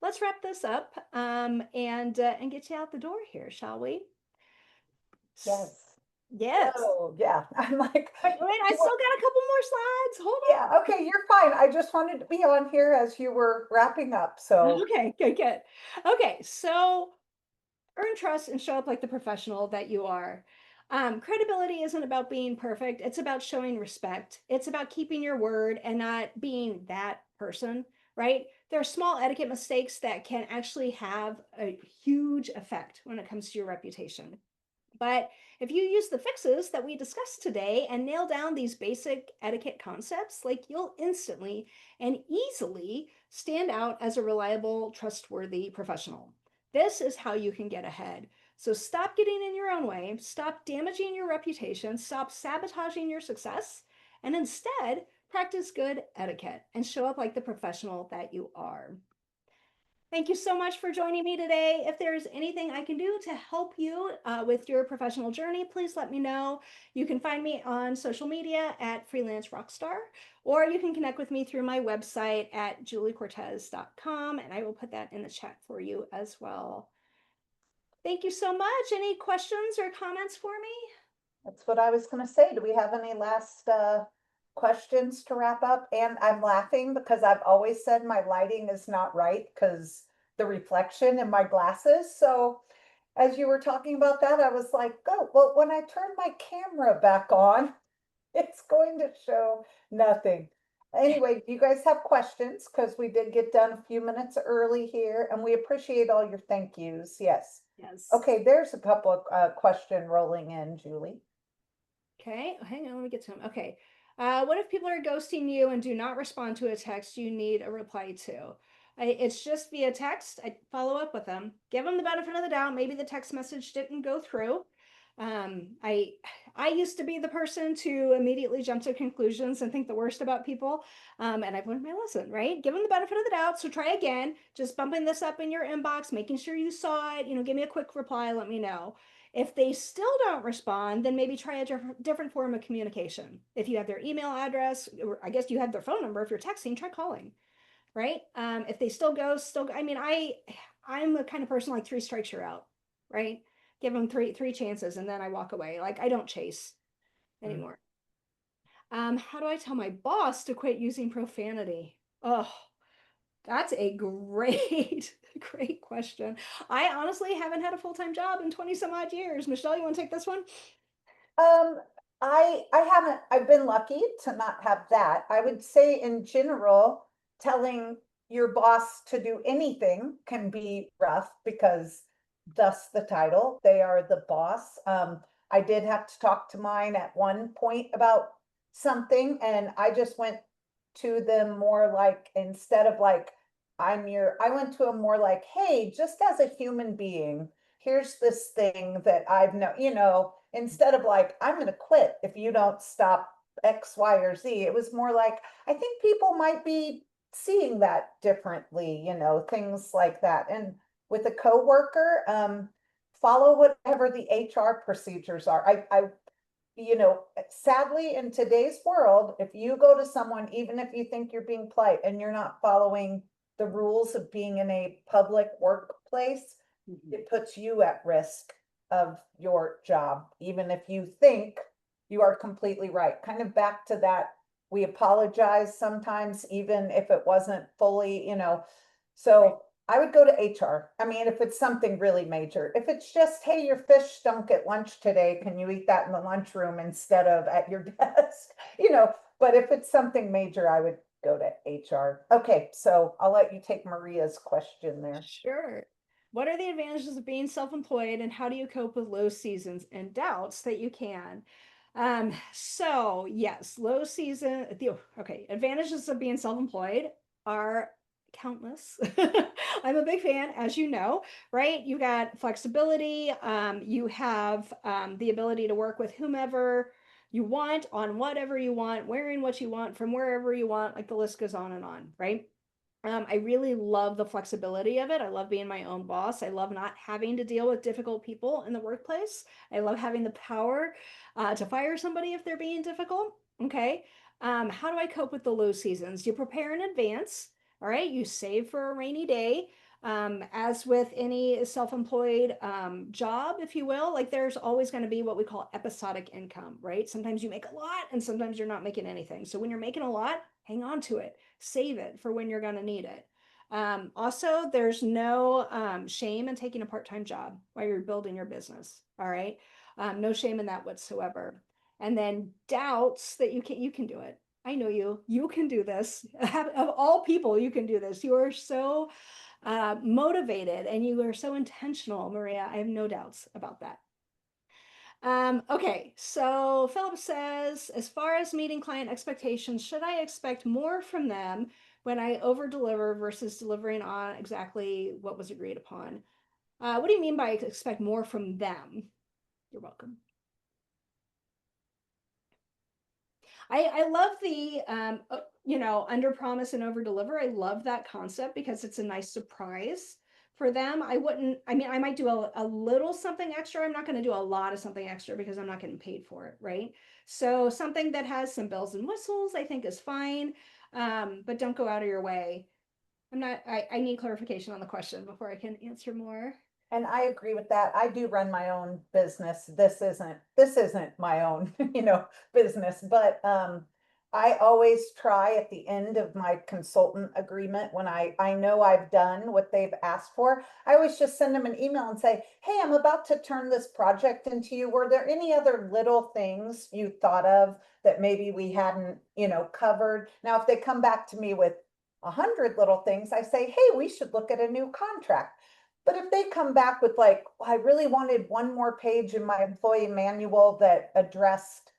Let's wrap this up and get you out the door here, shall we? Yes. Yes. Oh, yeah. I'm like, Wait, I you still want, got a couple more slides. Hold yeah, okay, you're fine. I just wanted to be on here as you were wrapping up. on. So, Okay, good, good. Okay, so earn trust and show up like the professional that you are. Credibility isn't about being perfect. It's about showing respect. It's about keeping your word and not being that person, right? There are small etiquette mistakes that can actually have a huge effect when it comes to your reputation. But if you use the fixes that we discussed today and nail down these basic etiquette concepts, like you'll instantly and easily stand out as a reliable, trustworthy professional. This is how you can get ahead. So stop getting in your own way, stop damaging your reputation, stop sabotaging your success, and instead practice good etiquette and show up like the professional that you are. Thank you so much for joining me today. If there's anything I can do to help you with your professional journey, please let me know. You can find me on social media at Freelance Rockstar, or you can connect with me through my website at juliecortez.com, and I will put that in the chat for you as well. Thank you so much. Any questions or comments for me? that's what I was going to say. Do we have any last questions to wrap up? And I'm laughing because I've always said my lighting is not right because the reflection in my glasses. So as you were talking about that, I was like, oh, well, when I turn my camera back on, it's going to show nothing. Anyway, do you guys have questions? Because we did get done a few minutes early here, and we appreciate all your thank yous. Yes. Yes. Okay, there's a couple of question rolling in, Julie. Okay, hang on, let me get to them. Okay. What if people are ghosting you and do not respond to a text you need a reply to? It's just via text. I follow up with them, give them the benefit of the doubt. Maybe the text message didn't go through. I used to be the person to immediately jump to conclusions and think the worst about people. And I've learned my lesson, right? Give them the benefit of the doubt. So try again, just bumping this up in your inbox, making sure you saw it, give me a quick reply, let me know. If they still don't respond, then maybe try a different form of communication. If you have their email address, or I guess you have their phone number, if you're texting, try calling, right? If they I'm the kind of person like 3 strikes you're out, right? Give them three chances and then I walk away. Like I don't chase Mm. anymore. How do I tell my boss to quit using profanity? Oh, that's a great, great question. I honestly haven't had a full-time job in 20 some odd years. Michelle, you want to take this one? Um, I haven't, I've been lucky to not have that. I would say in general, telling your boss to do anything can be rough because thus the title, they are the boss. I did have to talk to mine at one point about something and I just went to them more like, instead of like, I went to them more like, hey, just as a human being, here's this thing that I've instead of like, I'm going to quit if you don't stop X, Y, or Z. It was more like, I think people might be seeing that differently, things like that. And with a coworker, follow whatever the HR procedures are. Sadly, in today's world, if you go to someone, even if you think you're being polite and you're not following the rules of being in a public workplace, it puts you at risk of your job, even if you think you are completely right. Kind of back to that, we apologize sometimes, even if it wasn't fully, Right. so I would go to HR. I mean, if it's something really major, if it's just, hey, your fish stunk at lunch today, can you eat that in the lunchroom instead of at your desk? But if it's something major, I would go to HR. Okay, so I'll let you take Maria's question there. Sure. What are the advantages of being self-employed and how do you cope with low seasons and doubts that you can? So yes, low season, okay, advantages of being self-employed are countless. I'm a big fan, as you know, right? You got flexibility, you have the ability to work with whomever you want on whatever you want, wearing what you want from wherever you want, like the list goes on, right? I really love the flexibility of it. I love being my own boss. I love not having to deal with difficult people in the workplace. I love having the power to fire somebody if they're being difficult. Okay. How do I cope with the low seasons? You prepare in advance. All right. You save for a rainy day. As with any self-employed job, if you will, like there's always going to be what we call episodic income, right? Sometimes you make a lot and sometimes you're not making anything. So when you're making a lot, hang on to it, save it for when you're going to need it. Also, there's no shame in taking a part-time job while you're building your business. All right. No shame in that whatsoever. And then doubts that you can do it. I know you can do this. Of all people, you can do this. You are so motivated and you are so intentional, Maria. I have no doubts about that. Okay, so Philip says, as far as meeting client expectations, should I expect more from them when I over deliver versus delivering on exactly what was agreed upon? What do you mean by expect more from them? You're welcome. I love the under promise and over deliver. I love that concept because it's a nice surprise for them. I mean, I might do a little something extra. I'm not going to do a lot of something extra because I'm not getting paid for it, right? So something that has some bells and whistles, I think is fine. But don't go out of your way. I need clarification on the question before I can answer more. And I agree with that. I do run my own business. This isn't my own, business, but I always try at the end of my consultant agreement when I know I've done what they've asked for, I always just send them an email and say, "Hey, I'm about to turn this project into you. Were there any other little things you thought of that maybe we hadn't, covered?" Now, if they come back to me with 100 little things, I say, "Hey, we should look at a new contract." But if they come back with like, "Well, I really wanted one more page in my employee manual that addressed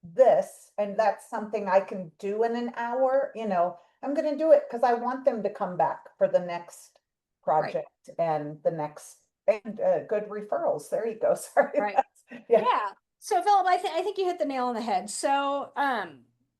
this, and that's something I can do in an hour, I'm going to do it because I want them to come back for the next Right, project and the next and good referrals. There you go. Sorry. right. Yeah. Yeah. So Philip, I think you hit the nail on the head. So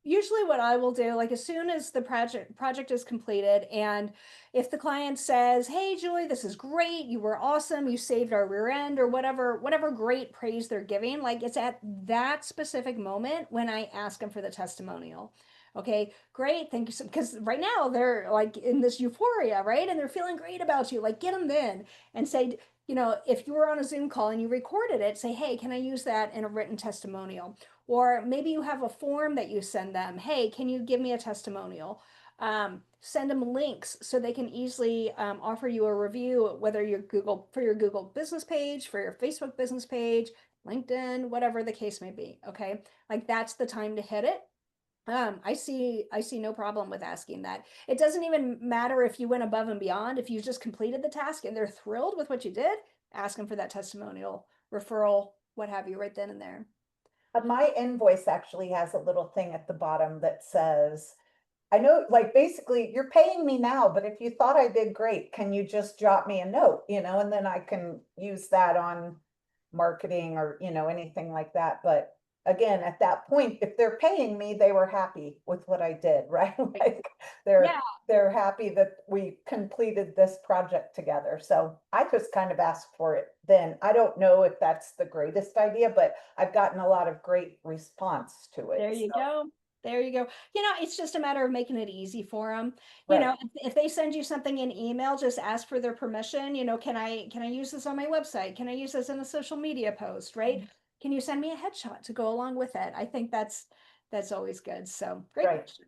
usually what I will do, like as soon as the project is completed, and if the client says, "Hey Julie, this is great, you were awesome, you saved our rear end," or whatever great praise they're giving, like it's at that specific moment when I ask them for the testimonial. Okay, great, thank you so, because right now they're like in this euphoria, right? And they're feeling great about you. Like get them then and say, if you were on a Zoom call and you recorded it, say, "Hey, can I use that in a written testimonial?" Or maybe you have a form that you send them. "Hey, can you give me a testimonial?" Send them links so they can easily offer you a review, whether your for your Google business page, for your Facebook business page, LinkedIn, whatever the case may be. Okay, like that's the time to hit it. I see no problem with asking that. It doesn't even matter if you went above and beyond. If you just completed the task and they're thrilled with what you did, ask them for that testimonial, referral, what have you, right then and there. My invoice actually has a little thing at the bottom that says, I know, like basically, you're paying me now, but if you thought I did great, can you just drop me a note, and then I can use that on marketing or, anything like that. But again, at that point, if they're paying me, they were happy with what I did, right? Right. Like they're Yeah, they're happy that we completed this project together. So I just kind of asked for it then. I don't know if that's the greatest idea, but I've gotten a lot of great response to it. there you So, go. There you go. It's just a matter of making it easy for them. right. If they send you something in email, just ask for their permission. Can I use this on my website? Can I use this in a social media post, right? Can you send me a headshot to go along with it? I think that's always good. So great Right. question.